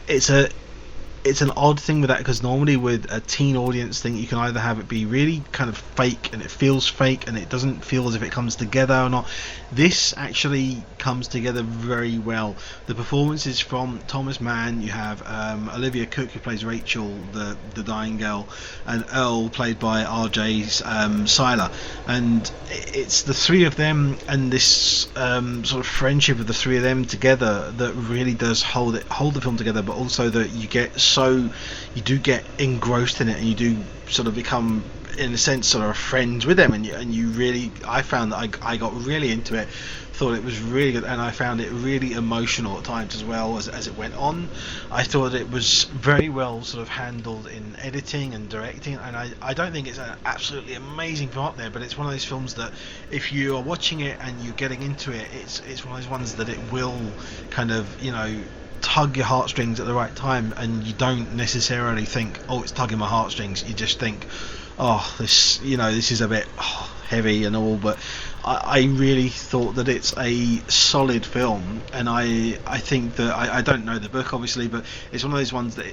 it's an odd thing with that, because normally with a teen audience thing, you can either have it be really kind of fake and it feels fake and it doesn't feel as if it comes together or not. This actually comes together very well. The performances from Thomas Mann, you have Olivia Cook, who plays Rachel, the dying girl, and Earl, played by RJ Seiler, and it's the three of them and this sort of friendship of the three of them together that really does hold the film together, but also that you do get engrossed in it, and you do sort of become, in a sense, sort of friends with them, and you really, I found that I got really into it, thought it was really good, and I found it really emotional at times as well as it went on. I thought it was very well sort of handled in editing and directing, and I don't think it's an absolutely amazing film up there, but it's one of those films that if you are watching it and you're getting into it, it's one of those ones that it will kind of, you know, tug your heartstrings at the right time, and you don't necessarily think, oh, it's tugging my heartstrings. You just think, oh, this is a bit heavy and all, but I really thought that it's a solid film, and I think that I don't know the book obviously, but it's one of those ones that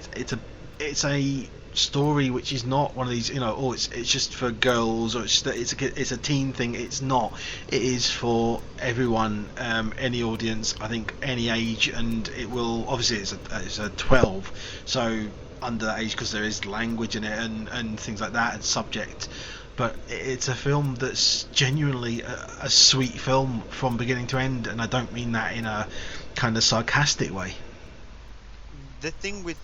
it's a story which is not one of these, it's just for girls, or it's a teen thing. It's not. It is for everyone, any audience, I think, any age, and it will obviously it's a 12, so under that age, because there is language in it and things like that and subject. But it's a film that's genuinely a sweet film from beginning to end, and I don't mean that in a kind of sarcastic way. The thing with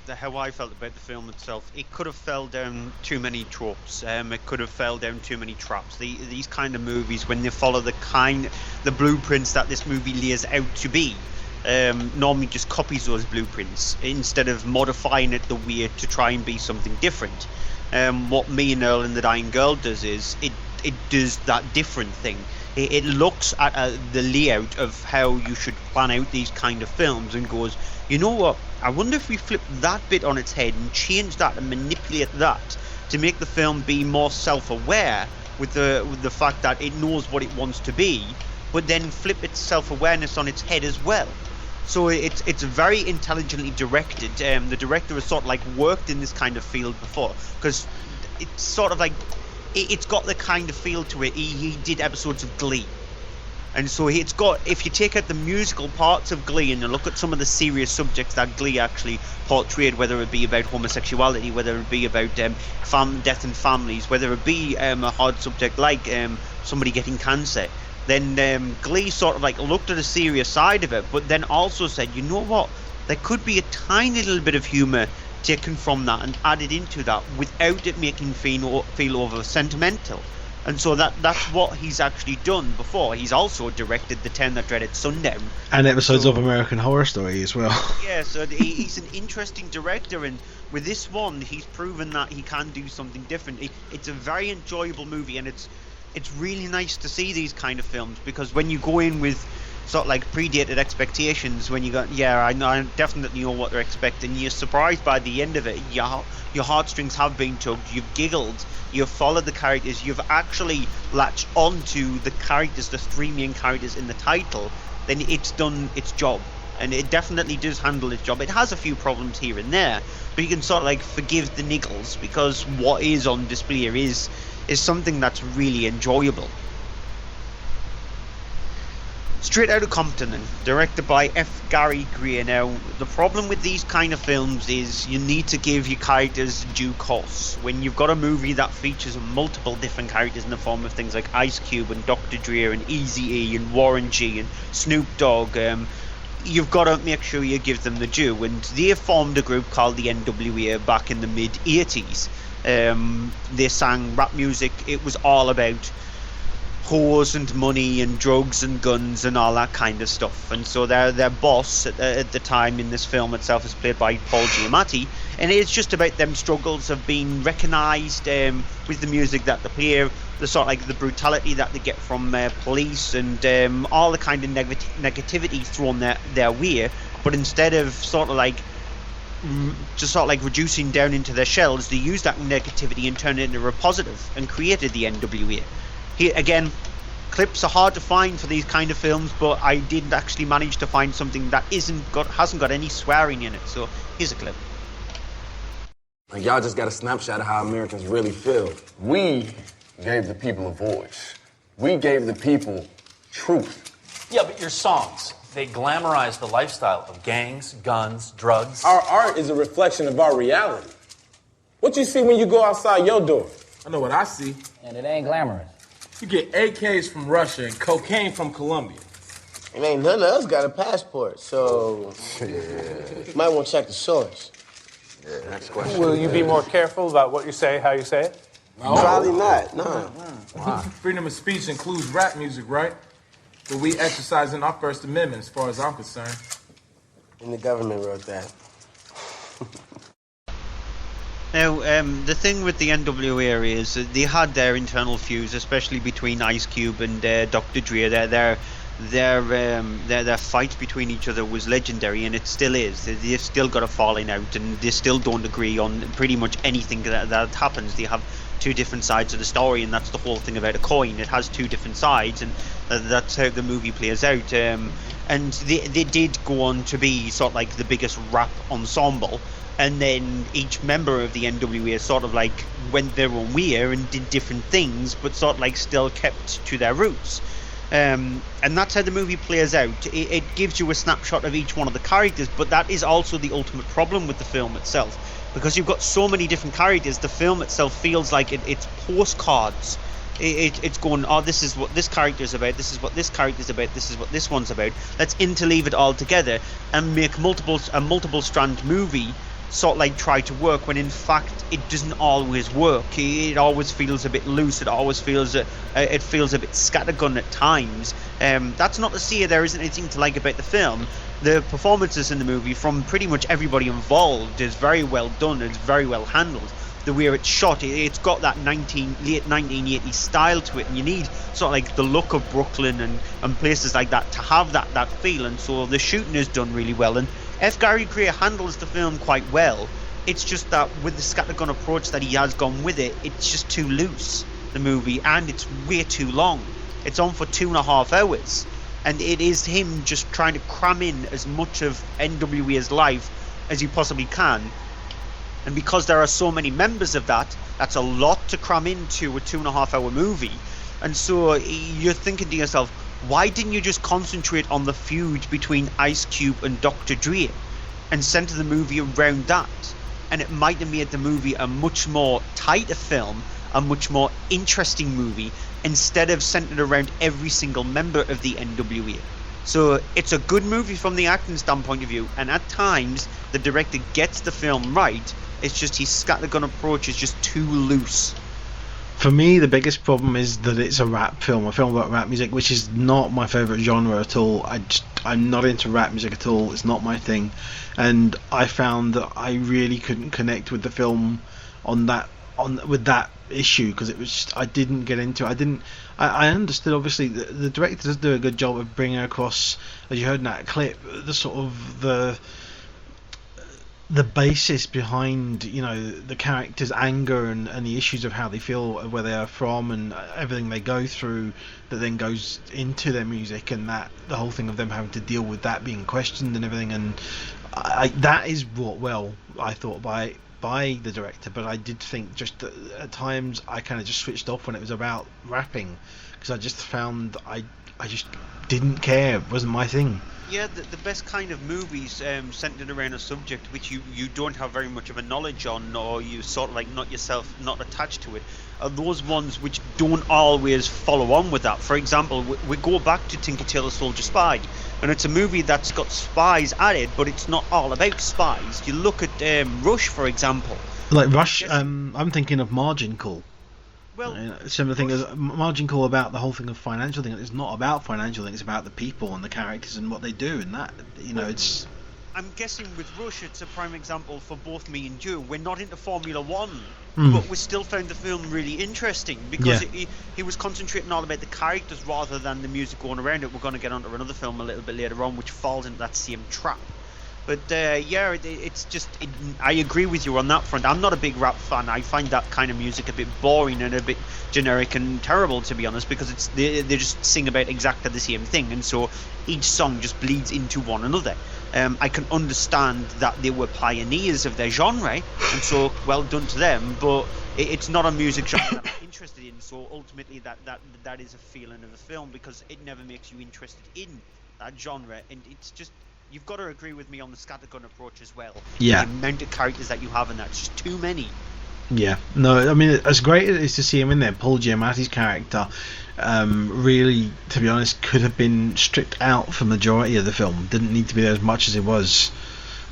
how I felt about the film itself, it could have fell down too many tropes. It could have fell down too many traps. These kind of movies, when they follow the blueprints that this movie lays out to be, normally just copies those blueprints instead of modifying it the way to try and be something different. What Me and Earl and the Dying Girl does is it does that different thing. It looks at the layout of how you should plan out these kind of films and goes, you know what, I wonder if we flip that bit on its head and change that and manipulate that to make the film be more self-aware with the fact that it knows what it wants to be, but then flip its self-awareness on its head as well. So it's very intelligently directed. The director has sort of like worked in this kind of field before, because it's sort of like it's got the kind of feel to it. He did episodes of Glee, and so it's got, if you take out the musical parts of Glee and you look at some of the serious subjects that Glee actually portrayed, whether it be about homosexuality, whether it be about death in families, whether it be a hard subject like somebody getting cancer, then Glee sort of like looked at a serious side of it, but then also said, you know what, there could be a tiny little bit of humour taken from that and added into that without it making feel over sentimental. And so that's what he's actually done before. He's also directed The Town That Dreaded Sundown and episodes of American Horror Story as well. Yeah, so he's an interesting director, and with this one he's proven that he can do something different. It's a very enjoyable movie, and it's really nice to see these kind of films, because when you go in with sort of like predated expectations, when you go, I definitely know what they're expecting, you're surprised by the end of it. Your heartstrings have been tugged, you've giggled, you've followed the characters, you've actually latched onto the characters, the three main characters in the title, then it's done its job. And it definitely does handle its job. It has a few problems here and there, but you can sort of like forgive the niggles, because what is on display here is something that's really enjoyable. Straight Outta Compton, directed by F. Gary Gray. Now, the problem with these kind of films is you need to give your characters due course. When you've got a movie that features multiple different characters in the form of things like Ice Cube and Dr. Dre and Eazy-E and Warren G and Snoop Dogg, you've got to make sure you give them the due. And they formed a group called the NWA back in the mid-80s. They sang rap music. It was all about whores and money and drugs and guns and all that kind of stuff. And so their boss at the time in this film itself is played by Paul Giamatti, and it's just about them struggles of being recognised with the music that they play, the sort of like the brutality that they get from police and all the kind of negativity thrown their way. But instead of sort of like just sort of like reducing down into their shells, they used that negativity and turned it into a positive and created the NWA. Here again, clips are hard to find for these kind of films, but I did actually manage to find something that hasn't got any swearing in it. So here's a clip. Like, y'all just got a snapshot of how Americans really feel. We gave the people a voice. We gave the people truth. Yeah, but your songs, they glamorize the lifestyle of gangs, guns, drugs. Our art is a reflection of our reality. What you see when you go outside your door? I know what I see. And it ain't glamorous. You get AKs from Russia and cocaine from Colombia. And ain't none of us got a passport, so might want to check the source. Yeah, next question. Will you be more careful about what you say, how you say it? No. Probably not, no. Wow. Freedom of speech includes rap music, right? But we exercising our First Amendment as far as I'm concerned. And the government wrote that. Now, the thing with the NWA is they had their internal feuds, especially between Ice Cube and Dr. Dre. Their fight between each other was legendary, and it still is. They've still got a falling out, and they still don't agree on pretty much anything that happens. They have two different sides of the story, and that's the whole thing about a coin. It has two different sides, and that's how the movie plays out. And they did go on to be sort of like the biggest rap ensemble. And then each member of the NWA sort of like went their own way and did different things, but sort of like still kept to their roots. And that's how the movie plays out. It gives you a snapshot of each one of the characters, but that is also the ultimate problem with the film itself. Because you've got so many different characters, the film itself feels like it's postcards. It's going, oh, this is what this character is about, this is what this character is about, this is what this one's about. Let's interleave it all together and make a multiple strand movie sort of like try to work, when in fact it doesn't always work. It always feels a bit loose. It always feels a bit scattergun at times. That's not to say there isn't anything to like about the film. The performances in the movie from pretty much everybody involved is very well done. It's very well handled. The way it's shot, it's got that late 1980s style to it, and you need sort of like the look of Brooklyn and places like that to have that feel. And so the shooting is done really well, and F. Gary Gray handles the film quite well. It's just that with the scattergun approach that he has gone with it, it's just too loose, the movie, and it's way too long. It's on for 2.5 hours, and it is him just trying to cram in as much of NWA's life as he possibly can. And because there are so many members of that's a lot to cram into a 2.5 hour movie. And so you're thinking to yourself, why didn't you just concentrate on the feud between Ice Cube and Dr. Dre and center the movie around that? And it might have made the movie a much more tighter film, a much more interesting movie, instead of centered around every single member of the NWA. So it's a good movie from the acting standpoint of view, and at times the director gets the film right. It's just his scattergun approach is just too loose. For me, the biggest problem is that it's a rap film, a film about rap music, which is not my favourite genre at all. I'm not into rap music at all. It's not my thing, and I found that I really couldn't connect with the film with that issue, because it was just, I didn't get into it. I understood, obviously, the director does do a good job of bringing across, as you heard in that clip, the sort of the basis behind, the characters' anger and the issues of how they feel, where they are from, and everything they go through that then goes into their music, and that the whole thing of them having to deal with that being questioned and everything. And that is brought well, I thought, by the director. But I did think just that at times I kind of just switched off when it was about rapping, because I just found just didn't care. It wasn't my thing. Yeah, the best kind of movies centered around a subject which you don't have very much of a knowledge on, or you sort of like not attached to it, are those ones which don't always follow on with that. For example, we go back to Tinker Tailor Soldier Spy, and it's a movie that's got spies at it, but it's not all about spies. You look at Rush, for example. Like Rush, I'm thinking of Margin Call. Well, similar thing as Margin Call about the whole thing of financial thing. It's not about financial thing. It's about the people and the characters and what they do, and that it's. I'm guessing with Rush, it's a prime example for both me and you. We're not into Formula One, Mm. but we still found the film really interesting because he was concentrating all about the characters rather than the music going around it. We're going to get onto another film a little bit later on, which falls into that same trap. But it's just I agree with you on that front. I'm not a big rap fan. I find that kind of music a bit boring and a bit generic and terrible, to be honest, because they just sing about exactly the same thing, and so each song just bleeds into one another. I can understand that they were pioneers of their genre, and so well done to them. But it's not a music genre that I'm interested in. So ultimately, that is a feeling of the film, because it never makes you interested in that genre, and it's just. You've got to agree with me on the scattergun approach as well. Yeah. The amount of characters that you have in that, it's just too many. Yeah. No, I mean, as great as it is to see him in there, Paul Giamatti's character really, to be honest, could have been stripped out for the majority of the film. Didn't need to be there as much as it was.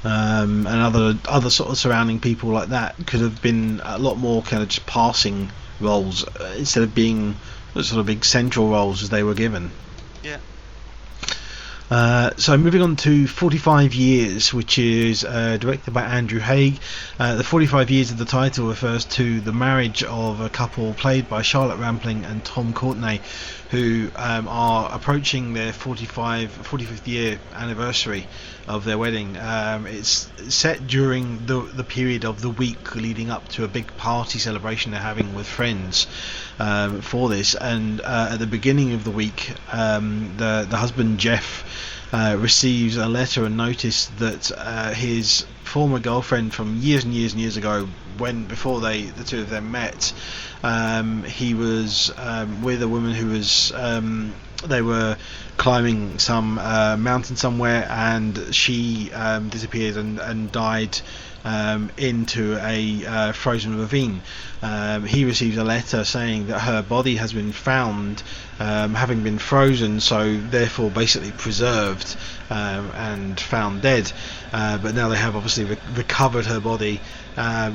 And other sort of surrounding people like that could have been a lot more kind of just passing roles instead of being the sort of big central roles as they were given. Yeah. So moving on to 45 Years, which is directed by Andrew Haigh. The 45 years of the title refers to the marriage of a couple played by Charlotte Rampling and Tom Courtenay, who are approaching their 45th year anniversary of their wedding. It's set during the period of the week leading up to a big party celebration they're having with friends for this, and at the beginning of the week the husband Jeff receives a letter and notice that his former girlfriend from years and years and years ago, before the two of them met, he was with a woman who was they were climbing some mountain somewhere, and she disappeared and died into a frozen ravine. He receives a letter saying that her body has been found, having been frozen, so therefore basically preserved and found dead. But now they have obviously recovered her body,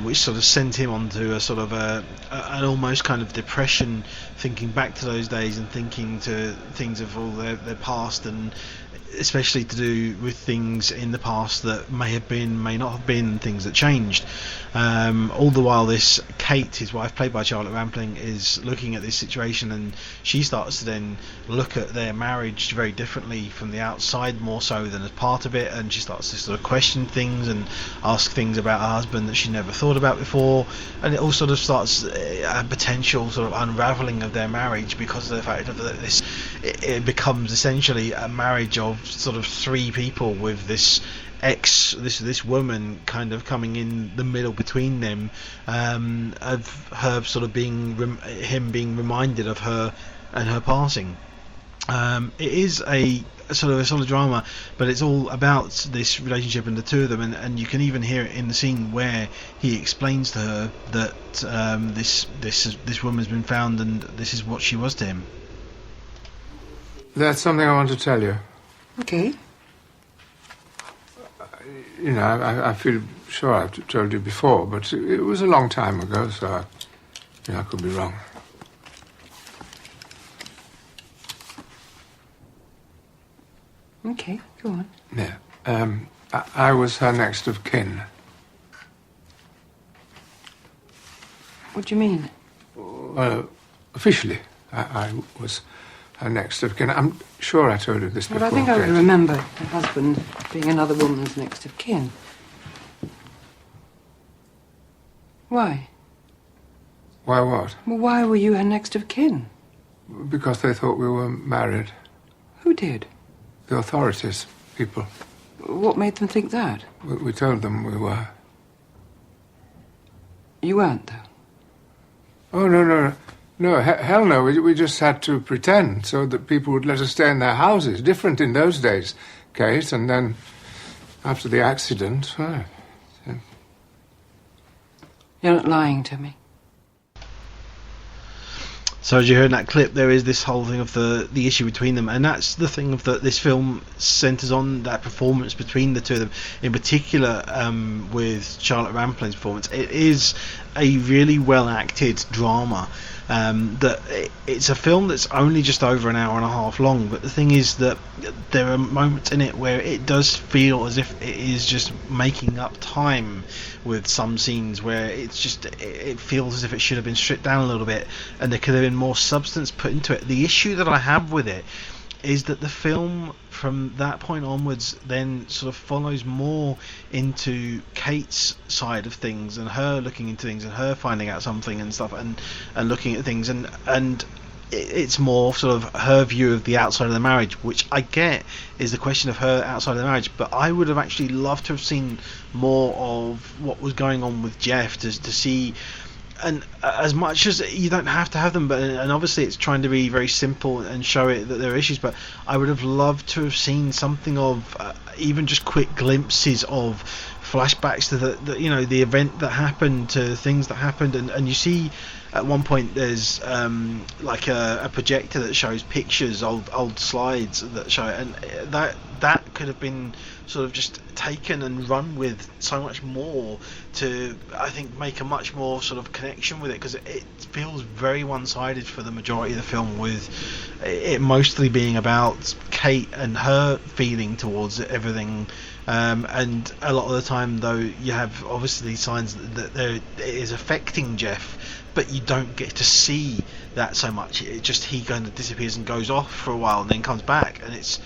which sort of sent him onto a sort of an almost kind of depression, thinking back to those days and thinking to things of all their past, and especially to do with things in the past that may have been, may not have been, things that changed. All the while this Kate, his wife played by Charlotte Rampling, is looking at this situation, and she starts to then look at their marriage very differently from the outside, more so than as part of it, and she starts to sort of question things and ask things about her husband that she never thought about before, and it all sort of starts a potential sort of unravelling of their marriage because of the fact that it becomes essentially a marriage of sort of three people, with this woman kind of coming in the middle between them, of her sort of being him being reminded of her and her passing. It is a sort of drama, but it's all about this relationship and the two of them, and you can even hear it in the scene where he explains to her that this woman's been found and this is what she was to him. That's something I want to tell you. Okay. You know, I feel sure I've told you before, but it was a long time ago, so I could be wrong. Okay, go on. Yeah. I was her next of kin. What do you mean? Well, officially, I was her next of kin. I'm sure I told you this before. Well, I think I Kate. remember her husband being another woman's next of kin. Why? Why what? Well, why were you her next of kin? Because they thought we were married. Who did? The authorities, people. What made them think that? We told them we were. You weren't, though? Oh, no. No, hell no. We just had to pretend so that people would let us stay in their houses. Different in those days, Kate. And then after the accident, well, yeah. You're not lying to me. So as you heard in that clip, there is this whole thing of the issue between them, and that's the thing of this film centres on that performance between the two of them. In particular, with Charlotte Rampling's performance, it is a really well acted drama. It's a film that's only just over an hour and a half long, but the thing is that there are moments in it where it does feel as if it is just making up time with some scenes where it feels as if it should have been stripped down a little bit and there could have been more substance put into it. The issue that I have with it is that the film from that point onwards then sort of follows more into Kate's side of things and her looking into things and her finding out something and stuff and looking at things and it's more sort of her view of the outside of the marriage, which I get is the question of her outside of the marriage, but I would have actually loved to have seen more of what was going on with Jeff to see. And as much as you don't have to have them, and obviously it's trying to be very simple and show it that there are issues, but I would have loved to have seen something of even just quick glimpses of flashbacks to the event that happened, to things that happened, and you see at one point there's like a projector that shows pictures, old slides that show it, and that could have been sort of just taken and run with so much more to, I think, make a much more sort of connection with it, because it feels very one-sided for the majority of the film, with it mostly being about Kate and her feeling towards everything, and a lot of the time though you have obviously signs that it is affecting Jeff, but you don't get to see that so much. It just, he kind of disappears and goes off for a while and then comes back, and it's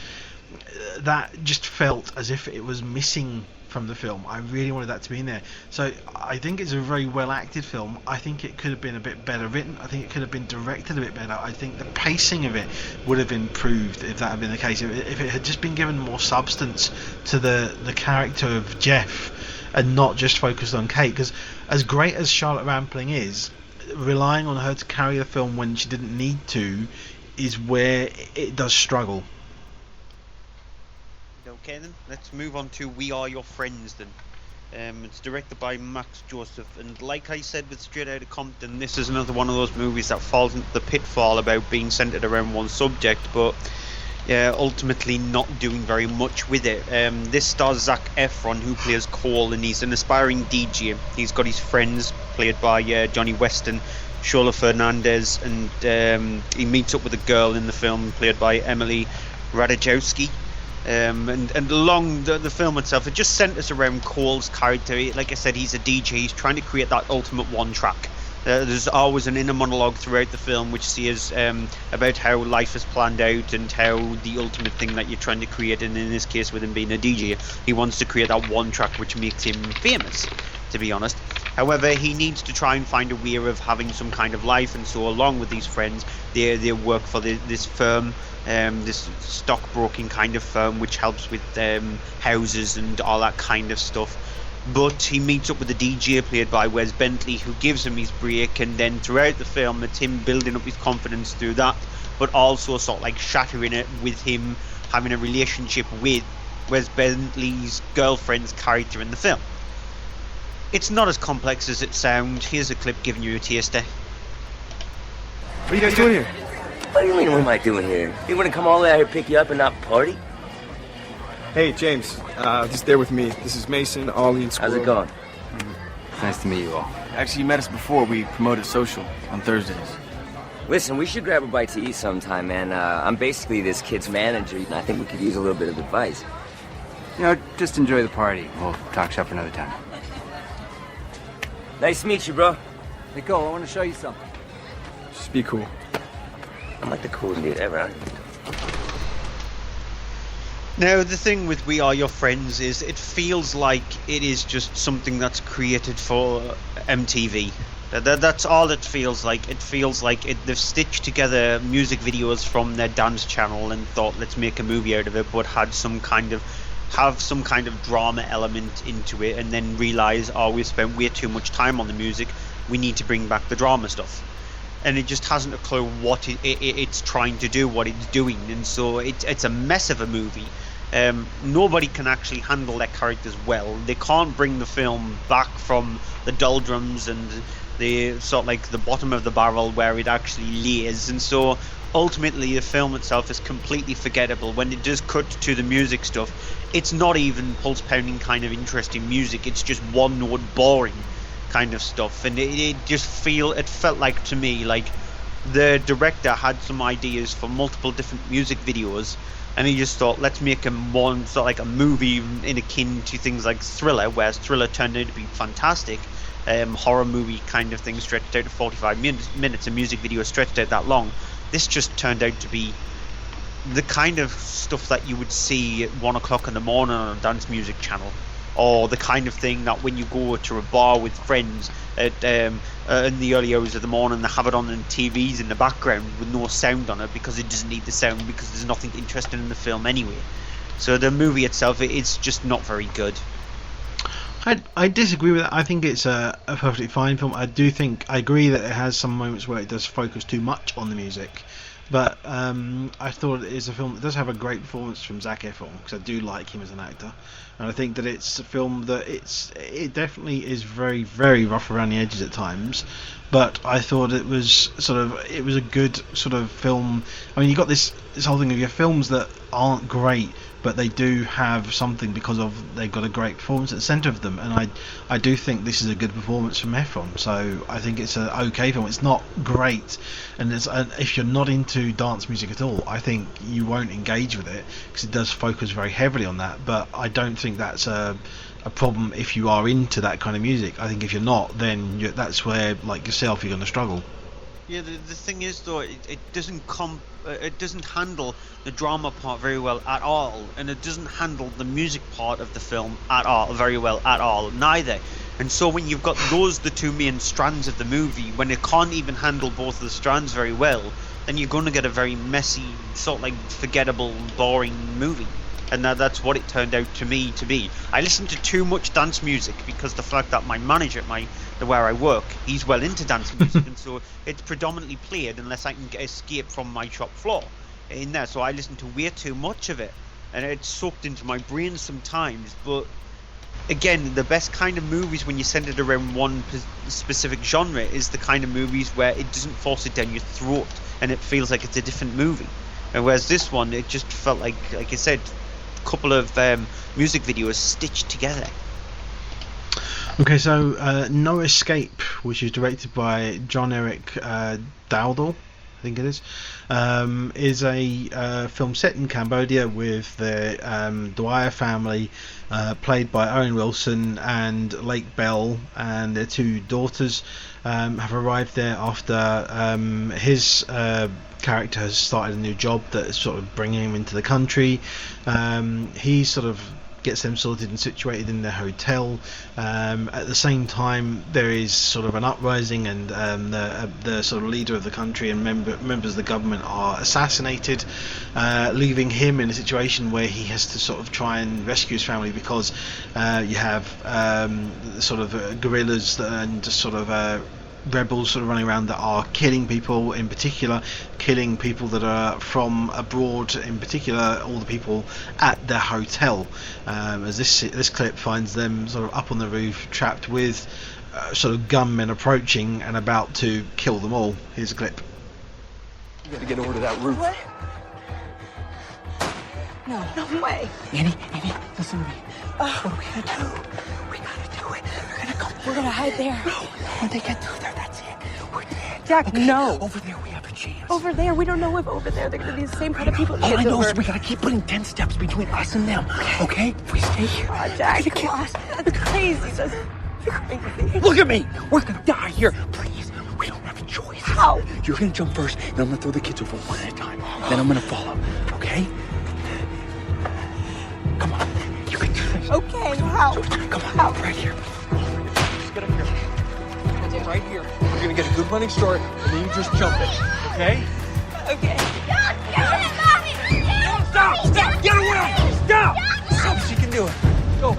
that just felt as if it was missing from the film. I really wanted that to be in there. So I think it's a very well acted film. I think it could have been a bit better written. I think it could have been directed a bit better. I think the pacing of it would have improved if that had been the case. If it had just been given more substance to the character of Jeff and not just focused on Kate, because as great as Charlotte Rampling is, relying on her to carry the film when she didn't need to is where it does struggle. Okay then, let's move on to We Are Your Friends then. It's directed by Max Joseph, and like I said with Straight Outta Compton, this is another one of those movies that falls into the pitfall about being centered around one subject, but ultimately not doing very much with it. This stars Zac Effron, who plays Cole, and he's an aspiring DJ. He's got his friends, played by Johnny Weston, Shola Fernandez, and he meets up with a girl in the film, played by Emily Ratajkowski. And along the film itself, it just centers around Cole's character. Like I said, he's a DJ. He's trying to create that ultimate one track. There's always an inner monologue throughout the film which says about how life is planned out and how the ultimate thing that you're trying to create, and in this case with him being a DJ, he wants to create that one track which makes him famous, to be honest. However, he needs to try and find a way of having some kind of life, and so along with these friends, they work for this firm, this stockbroking kind of firm which helps with houses and all that kind of stuff. But he meets up with the DJ, played by Wes Bentley, who gives him his break, and then throughout the film it's him building up his confidence through that, but also sort of like shattering it with him having a relationship with Wes Bentley's girlfriend's character in the film. It's not as complex as it sounds. Here's a clip giving you a taster. What are you guys doing here? What do you mean, what am I doing here? You want to come all the way out here, pick you up, and not party? Hey, James. Just there with me. This is Mason, Ollie, and Squirrel. How's it going? Nice to meet you all. Actually, you met us before. We promoted social on Thursdays. Listen, we should grab a bite to eat sometime, man. I'm basically this kid's manager, and I think we could use a little bit of advice. You know, just enjoy the party. We'll talk shop another time. Nice to meet you, bro. Hey, Cole, I want to show you something. Just be cool. I'm like the coolest dude ever, huh? Now, the thing with We Are Your Friends is it feels like it is just something that's created for MTV. That's all it feels like. It feels like they've stitched together music videos from their dance channel and thought, let's make a movie out of it, but had some kind of drama element into it, and then realize, oh, we've spent way too much time on the music, we need to bring back the drama stuff. and it just hasn't a clue what it's trying to do, what it's doing, and so it's a mess of a movie. Nobody can actually handle their characters well. They can't bring the film back from the doldrums and the sort of like the bottom of the barrel where it actually lays, and so ultimately the film itself is completely forgettable. When it does cut to the music stuff, it's not even pulse-pounding kind of interesting music. It's just one-note boring kind of stuff, and it felt like to me like the director had some ideas for multiple different music videos, and he just thought, let's make one sort of like a movie in akin to things like Thriller, whereas Thriller turned out to be fantastic. Horror movie kind of thing stretched out to 45 minutes, a music video stretched out that long. This just turned out to be the kind of stuff that you would see at 1 o'clock in the morning on a dance music channel, or the kind of thing that when you go to a bar with friends at in the early hours of the morning, they have it on the TVs in the background with no sound on it because it doesn't need the sound, because there's nothing interesting in the film anyway. So the movie itself, it's just not very good. I disagree with that. I think it's a perfectly fine film. I agree that it has some moments where it does focus too much on the music, but I thought it is a film that does have a great performance from Zac Effron, because I do like him as an actor, and I think that it's a film that it definitely is very, very rough around the edges at times, but I thought it was a good sort of film. I mean, you got this whole thing of your films that aren't great, but they do have something because they've got a great performance at the centre of them, and I do think this is a good performance from Effron. So I think it's an okay film. It's not great, and if you're not into dance music at all, I think you won't engage with it, because it does focus very heavily on that. But I don't think that's a problem if you are into that kind of music. I think if you're not, then that's where, like yourself, you're going to struggle. Yeah, the thing is though, it doesn't handle the drama part very well at all, and it doesn't handle the music part of the film very well at all neither. And so when you've got the two main strands of the movie, when it can't even handle both of the strands very well, then you're going to get a very messy, sort of like forgettable, boring movie. And that's what it turned out to me to be. I listened to too much dance music because the fact that my manager where I work, he's well into dance music, and so it's predominantly played unless I can escape from my shop floor in there. So I listen to way too much of it, and it's soaked into my brain sometimes. But again, the best kind of movies when you send it around one specific genre is the kind of movies where it doesn't force it down your throat and it feels like it's a different movie. And whereas this one, it just felt like I said, a couple of music videos stitched together. Okay, so No Escape, which is directed by John Eric Dowdle, I think it is a film set in Cambodia with the Dwyer family, played by Owen Wilson and Lake Bell, and their two daughters have arrived there after his character has started a new job that is sort of bringing him into the country. He sort of gets them sorted and situated in their hotel. At the same time, there is sort of an uprising, and the sort of leader of the country and members of the government are assassinated, leaving him in a situation where he has to sort of try and rescue his family, because you have sort of guerrillas and just sort of rebels sort of running around that are killing people, in particular killing people that are from abroad, in particular all the people at their hotel, as this clip finds them sort of up on the roof, trapped with sort of gunmen approaching and about to kill them all. Here's a clip. You gotta get over to that roof. What? No way. Annie, listen to me. What are we gonna do? We gotta do it. They're gonna come. We're gonna hide there. No, when they get through there, that's it. We're dead. Jack, okay. No. Over there, we have a chance. Over there, we don't know if over there they're gonna be the same kind of people. All I know is we gotta keep putting 10 steps between us and them. Okay? If we stay here, Jack, come on. That's crazy. That's crazy. Look at me. We're gonna die here. Please. We don't have a choice. How? You're gonna jump first, and I'm gonna throw the kids over one at a time. Then I'm gonna follow. Okay? Come on. You can do this. Okay, how? Come on. How? Right here. Just get up here. Right here. We're gonna get a good running start, and then you just jump it. Okay? Okay. Stop! Get away! Stop! Stop! She can do it. Go.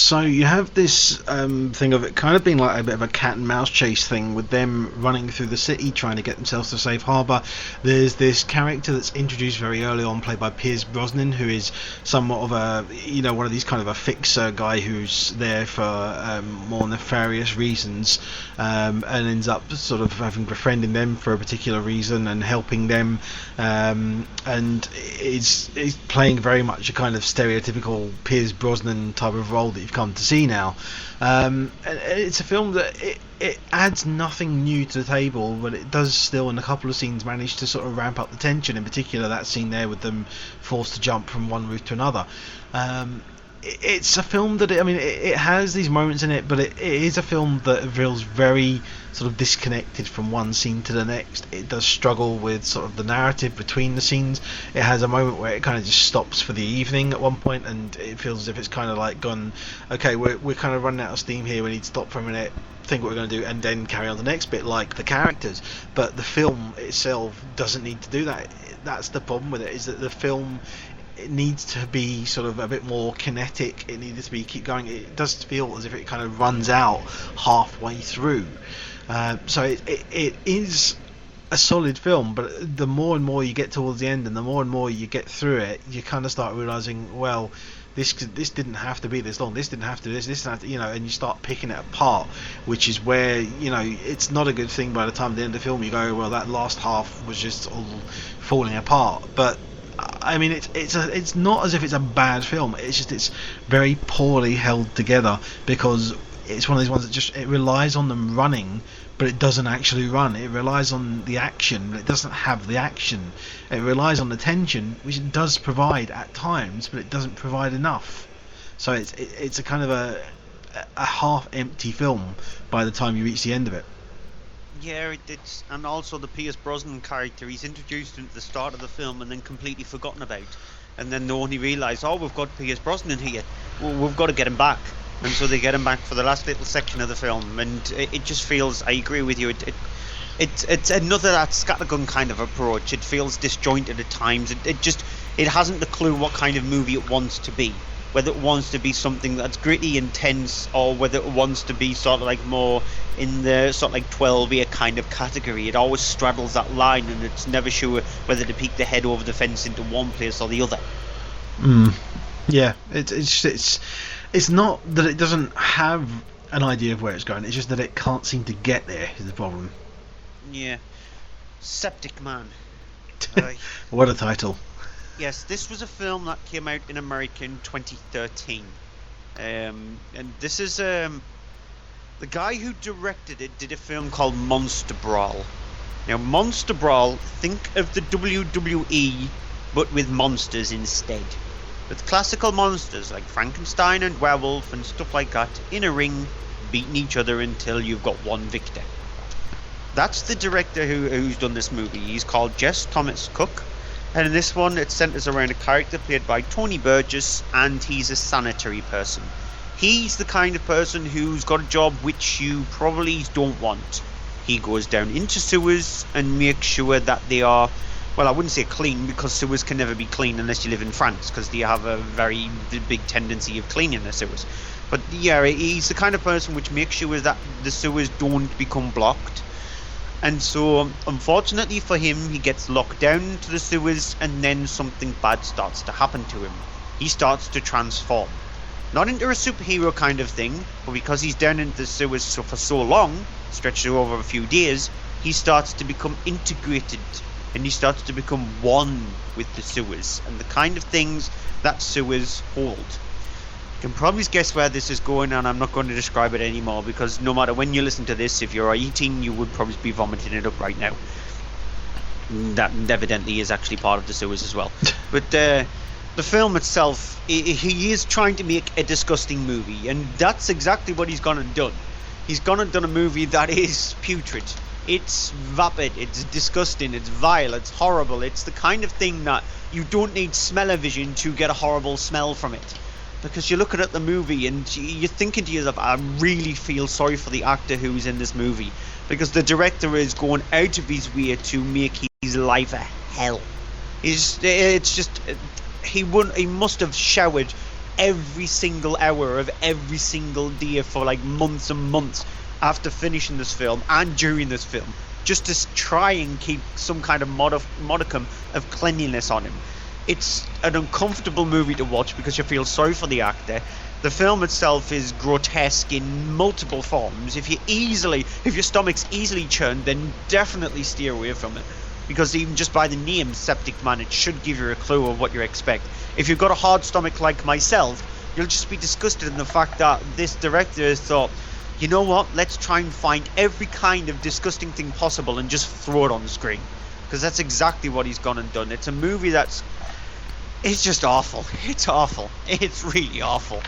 So you have this thing of it kind of being like a bit of a cat and mouse chase thing with them running through the city trying to get themselves to safe harbour. There's this character that's introduced very early on, played by Pierce Brosnan, who is somewhat of a, one of these kind of a fixer guy who's there for more nefarious reasons, and ends up sort of befriending them for a particular reason and helping them, and is playing very much a kind of stereotypical Pierce Brosnan type of role that you've come to see now. And it's a film that it adds nothing new to the table, but it does still in a couple of scenes manage to sort of ramp up the tension, in particular that scene there with them forced to jump from one roof to another. It's a film that it has these moments in it, but it is a film that feels very sort of disconnected from one scene to the next. It does struggle with sort of the narrative between the scenes. It has a moment where it kind of just stops for the evening at one point, and it feels as if it's kind of like gone, okay, we're kind of running out of steam here, we need to stop for a minute, think what we're going to do, and then carry on the next bit like the characters. But the film itself doesn't need to do that. That's the problem with it, is that the film, it needs to be sort of a bit more kinetic. It needs to be keep going. It does feel as if it kind of runs out halfway through. So it is a solid film, but the more and more you get towards the end, and the more and more you get through it, you kind of start realizing, well, this didn't have to be this long. This didn't have to. This didn't have to. And you start picking it apart, which is where it's not a good thing. By the time at the end of the film, you go, well, that last half was just all falling apart. But it's not as if it's a bad film. It's just it's very poorly held together, because it's one of these ones that it relies on them running, but it doesn't actually run. It relies on the action, but it doesn't have the action. It relies on the tension, which it does provide at times, but it doesn't provide enough. So it's a kind of a half-empty film by the time you reach the end of it. Yeah, it's, and also the Pierce Brosnan character, he's introduced at the start of the film and then completely forgotten about. And then they only realise, we've got Pierce Brosnan here, well, we've got to get him back. And so they get him back for the last little section of the film, and it just feels, I agree with you, it's another that scattergun kind of approach. It feels disjointed at times. It hasn't the clue what kind of movie it wants to be. Whether it wants to be something that's gritty, intense, or whether it wants to be sort of like more in the sort of like 12-year kind of category. It always straddles that line, and it's never sure whether to peek the head over the fence into one place or the other. Yeah, it's not that it doesn't have an idea of where it's going. It's just that it can't seem to get there is the problem. Yeah. Septic Man. What a title. Yes, this was a film that came out in America in 2013. And this is... the guy who directed it did a film called Monster Brawl. Now, Monster Brawl, think of the WWE, but with monsters instead. With classical monsters like Frankenstein and werewolf and stuff like that in a ring, beating each other until you've got one victor. That's the director who's done this movie. He's called Jess Thomas Cook. And in this one, it centers around a character played by Tony Burgess, and he's a sanitary person. He's the kind of person who's got a job which you probably don't want. He goes down into sewers and makes sure that they are, well, I wouldn't say clean, because sewers can never be clean unless you live in France, because they have a very big tendency of cleaning the sewers. But yeah, he's the kind of person which makes sure that the sewers don't become blocked. And so, unfortunately for him, he gets locked down to the sewers, and then something bad starts to happen to him. He starts to transform. Not into a superhero kind of thing, but because he's down into the sewers for so long, stretched over a few days, he starts to become integrated, and he starts to become one with the sewers, and the kind of things that sewers hold. You can probably guess where this is going, and I'm not going to describe it anymore, because no matter when you listen to this, if you're eating, you would probably be vomiting it up right now. That evidently is actually part of the sewers as well. But the film itself, he is trying to make a disgusting movie, and that's exactly what he's gone and done. He's gone and done a movie that is putrid. It's vapid, it's disgusting, it's vile, it's horrible. It's the kind of thing that you don't need smell-o-vision to get a horrible smell from it. Because you're looking at the movie and you're thinking to yourself, I really feel sorry for the actor who's in this movie. Because the director is going out of his way to make his life a hell. He must have showered every single hour of every single day for like months and months after finishing this film and during this film, just to try and keep some kind of modicum of cleanliness on him. It's an uncomfortable movie to watch because you feel sorry for the actor. The film itself is grotesque in multiple forms. If your stomach's easily churned, then definitely steer away from it. Because even just by the name Septic Man, it should give you a clue of what you expect. If you've got a hard stomach like myself, you'll just be disgusted in the fact that this director has thought, you know what, let's try and find every kind of disgusting thing possible and just throw it on the screen. Because that's exactly what he's gone and done. It's a movie it's just awful. It's awful. It's really awful.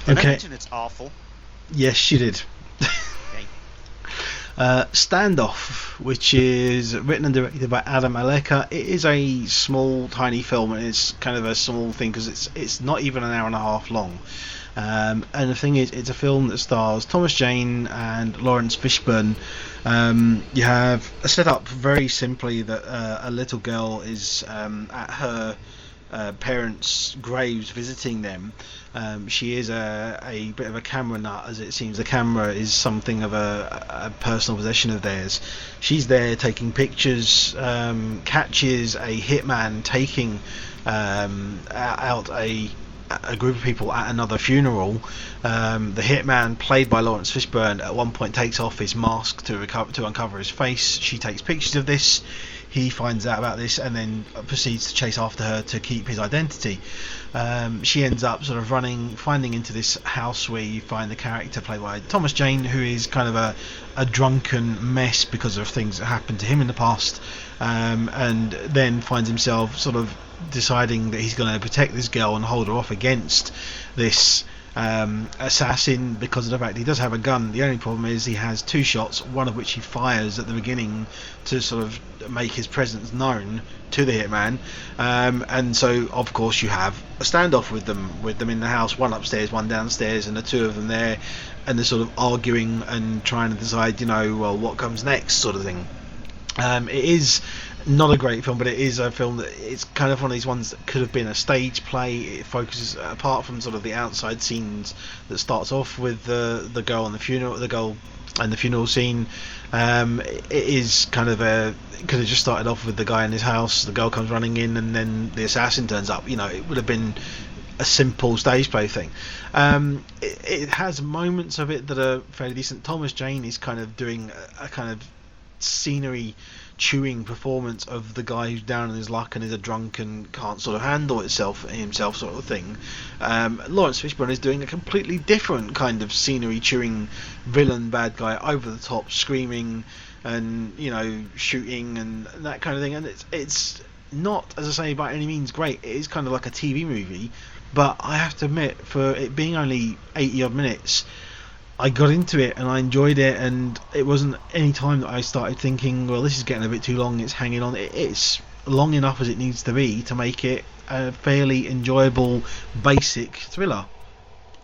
Did I mention it's awful? Yes, you did. Standoff, which is written and directed by Adam Aleka. It is a small, tiny film, and it's kind of a small thing because it's not even an hour and a half long. And the thing is, it's a film that stars Thomas Jane and Lawrence Fishburne. You have a setup very simply that a little girl is at her parents' graves visiting them. She is a bit of a camera nut, as it seems. The camera is something of a personal possession of theirs. She's there taking pictures, catches a hitman taking out a group of people at another funeral. The hitman, played by Lawrence Fishburne, at one point takes off his mask to uncover his face. She takes pictures of this. He finds out about this and then proceeds to chase after her to keep his identity. She ends up sort of finding into this house where you find the character played by Thomas Jane, who is kind of a drunken mess because of things that happened to him in the past, and then finds himself sort of deciding that he's going to protect this girl and hold her off against this assassin because of the fact he does have a gun. The only problem is he has two shots, one of which he fires at the beginning to sort of make his presence known to the hitman, and so of course you have a standoff with them in the house, one upstairs, one downstairs, and the two of them there, and they're sort of arguing and trying to decide, well, what comes next, sort of thing. It is not a great film, but it is a film that it's kind of one of these ones that could have been a stage play. It focuses, apart from sort of the outside scenes that starts off with the girl and the funeral scene. It is kind of it could have just started off with the guy in his house, the girl comes running in, and then the assassin turns up. It would have been a simple stage play thing. It has moments of it that are fairly decent. Thomas Jane is kind of doing a kind of scenery chewing performance of the guy who's down on his luck and is a drunk and can't sort of handle himself sort of thing. Lawrence Fishburne is doing a completely different kind of scenery chewing villain bad guy, over the top, screaming and shooting and that kind of thing. And it's not, as I say, by any means great. It is kind of like a TV movie, but I have to admit, for it being only 80 odd minutes, I got into it and I enjoyed it, and it wasn't any time that I started thinking, well, this is getting a bit too long, it's hanging on. It's long enough as it needs to be to make it a fairly enjoyable basic thriller,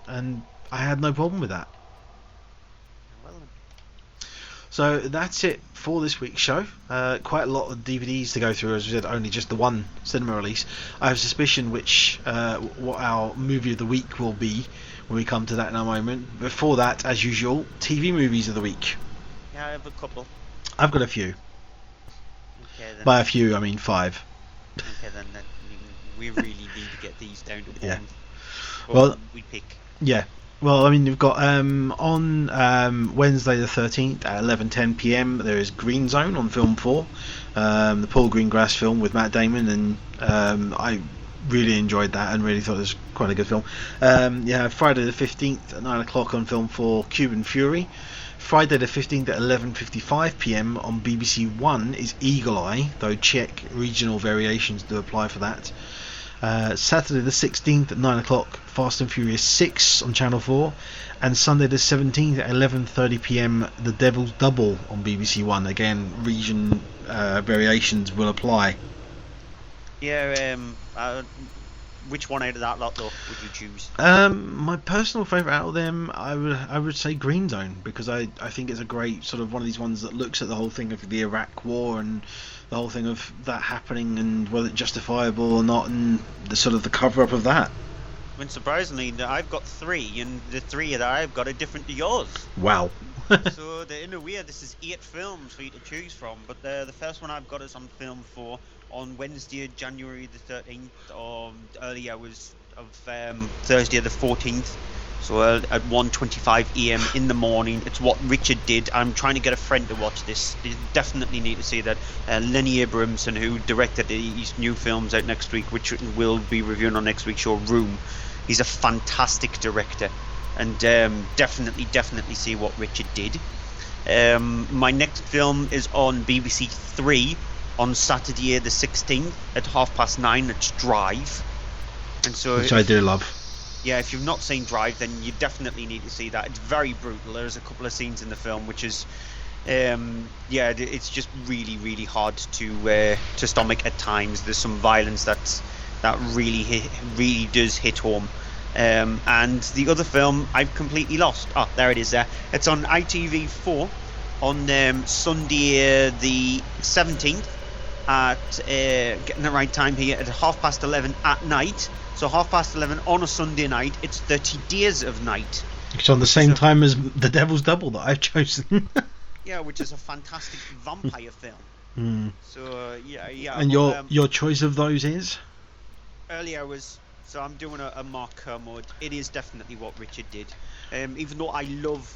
and I had no problem with that. So that's it for this week's show. Quite a lot of DVDs to go through, as we said, only just the one cinema release. I have a suspicion what our movie of the week will be when we come to that in a moment. Before that, as usual, TV movies of the week. Yeah, I have a couple. I've got a few. Okay, then. By a few, I mean 5. Okay, then we really need to get these down to one. Yeah. Well, we pick. Yeah. Well, I mean, we've got on Wednesday the 13th at 11:10 p.m. there is Green Zone on Film 4, the Paul Greengrass film with Matt Damon, and I really enjoyed that and really thought it was quite a good film. You have Friday the 15th at 9 o'clock on Film 4, Cuban Fury. Friday the 15th at 11:55 p.m. on BBC One is Eagle Eye, though Czech regional variations do apply for that. Saturday the 16th at 9 o'clock, Fast and Furious 6 on Channel 4, and Sunday the 17th at 11:30 p.m. The Devil's Double on BBC One. Again, region variations will apply. Yeah, Which one out of that lot, though, would you choose? My personal favourite out of them, I would say Green Zone, because I think it's a great sort of one of these ones that looks at the whole thing of the Iraq War and the whole thing of that happening and whether it's justifiable or not, and the sort of the cover up of that. I mean, surprisingly, I've got 3, and the 3 that I've got are different to yours. Wow. So in a way, this is 8 films for you to choose from. But the first one I've got is on film for on Wednesday, January the 13th, or early hours of Thursday the 14th. So at 1:25 a.m. in the morning. It's What Richard Did. I'm trying to get a friend to watch this. You definitely need to see that. Lenny Abramson, who directed his new films out next week, which we'll be reviewing on next week's show, Room. He's a fantastic director. And definitely see What Richard Did. My next film is on BBC 3 on Saturday the 16th at 9:30. It's Drive. And so which I do love. Yeah, if you've not seen Drive, then you definitely need to see that. It's very brutal. There's a couple of scenes in the film which is, it's just really hard to stomach at times. There's some violence that really does hit home. And the other film I've completely lost. Oh, there it is there. It's on ITV4 on Sunday the 17th at, getting the right time here, at 11:30 at night. So 11:30 on a Sunday night. It's 30 Days of Night. It's on the same time as The Devil's Double that I've chosen. Yeah, which is a fantastic vampire film. So, yeah. And your choice of those is? Earlier was... So I'm doing a Mark Kermode. It is definitely What Richard Did. Even though I love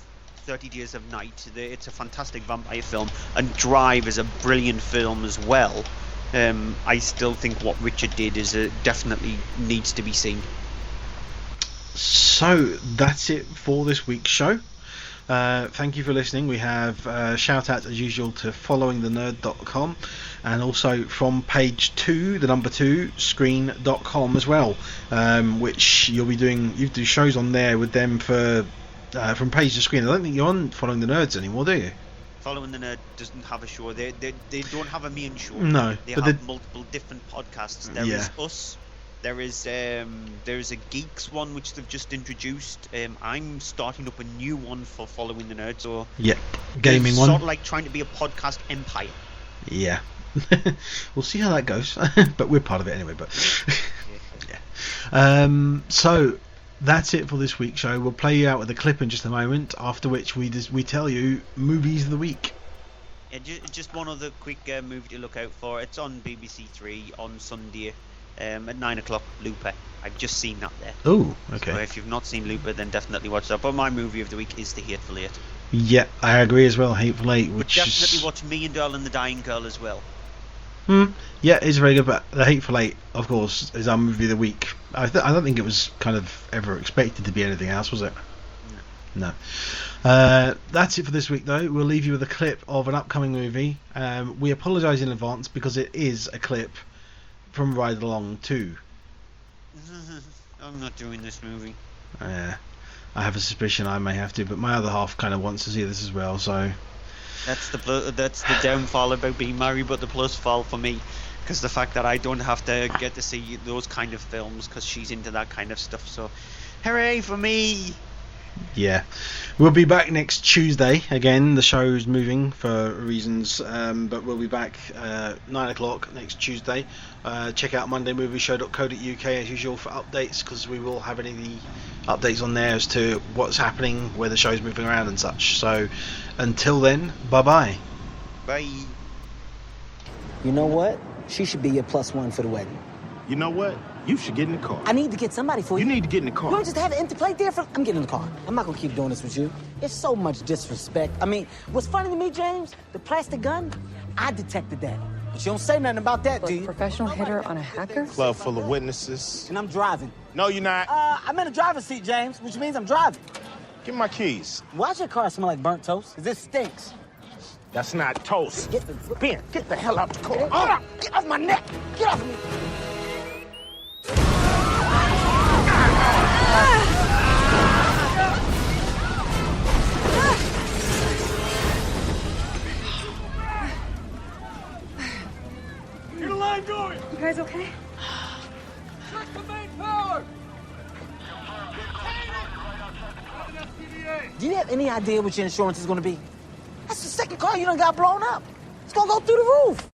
30 Days of Night, it's a fantastic vampire film, and Drive is a brilliant film as well. I still think What Richard Did is definitely needs to be seen. So that's it for this week's show. Thank you for listening. We have shout out as usual to followingthenerd.com, and also from page 2, the number 2, screen.com as well, which you do shows on there with them for from page to screen. I don't think you're on Following the Nerds anymore, do you? Following the Nerd doesn't have a show. They don't have a main show. No, they have multiple different podcasts. There is us. There is a Geeks one which they've just introduced. I'm starting up a new one for Following the Nerd. So yeah, gaming one. Sort of like trying to be a podcast empire. Yeah, we'll see how that goes. But we're part of it anyway. But yeah. So that's it for this week's show. We'll play you out with a clip in just a moment. After which we tell you movies of the week. Yeah, just one other quick movie to look out for. It's on BBC 3 on Sunday. At 9 o'clock, Looper. I've just seen that there. Oh, okay. So if you've not seen Looper, then definitely watch that. But my movie of the week is The Hateful Eight. Yeah, I agree as well. Hateful Eight, which definitely watch Me and Earl and the Dying Girl as well. Yeah, it's very good. But The Hateful Eight, of course, is our movie of the week. I don't think it was kind of ever expected to be anything else, was it? No. That's it for this week, though. We'll leave you with a clip of an upcoming movie. We apologise in advance because it is a clip from Ride Along 2. I'm not doing this movie. Yeah, I have a suspicion I may have to, but my other half kind of wants to see this as well. So that's the downfall about being married, but the plus fall for me, because the fact that I don't have to get to see those kind of films because she's into that kind of stuff. So, hooray for me! Yeah, we'll be back next Tuesday again. The show's moving for reasons, but we'll be back 9 o'clock next Tuesday. Check out mondaymovieshow.co.uk as usual for updates, because we will have any of the updates on there as to what's happening, where the show's moving around and such. So until then, bye. Bye. You know what? She should be your +1 for the wedding. You know what? You should get in the car. I need to get somebody for you. You need to get in the car. You want to just have an empty plate there? I'm getting in the car. I'm not going to keep doing this with you. It's so much disrespect. I mean, what's funny to me, James, the plastic gun, I detected that. But you don't say nothing about that, do you? Professional hitter on a hacker? Club full of witnesses. And I'm driving. No, you're not. I'm in the driver's seat, James, which means I'm driving. Give me my keys. Why's your car smell like burnt toast? Because this stinks. That's not toast. Get the hell out the car. Oh, get off my neck. Get off of me. Get a line going! You guys okay? Check the main power! Do you have any idea what your insurance is gonna be? That's the second car you done got blown up. It's gonna go through the roof.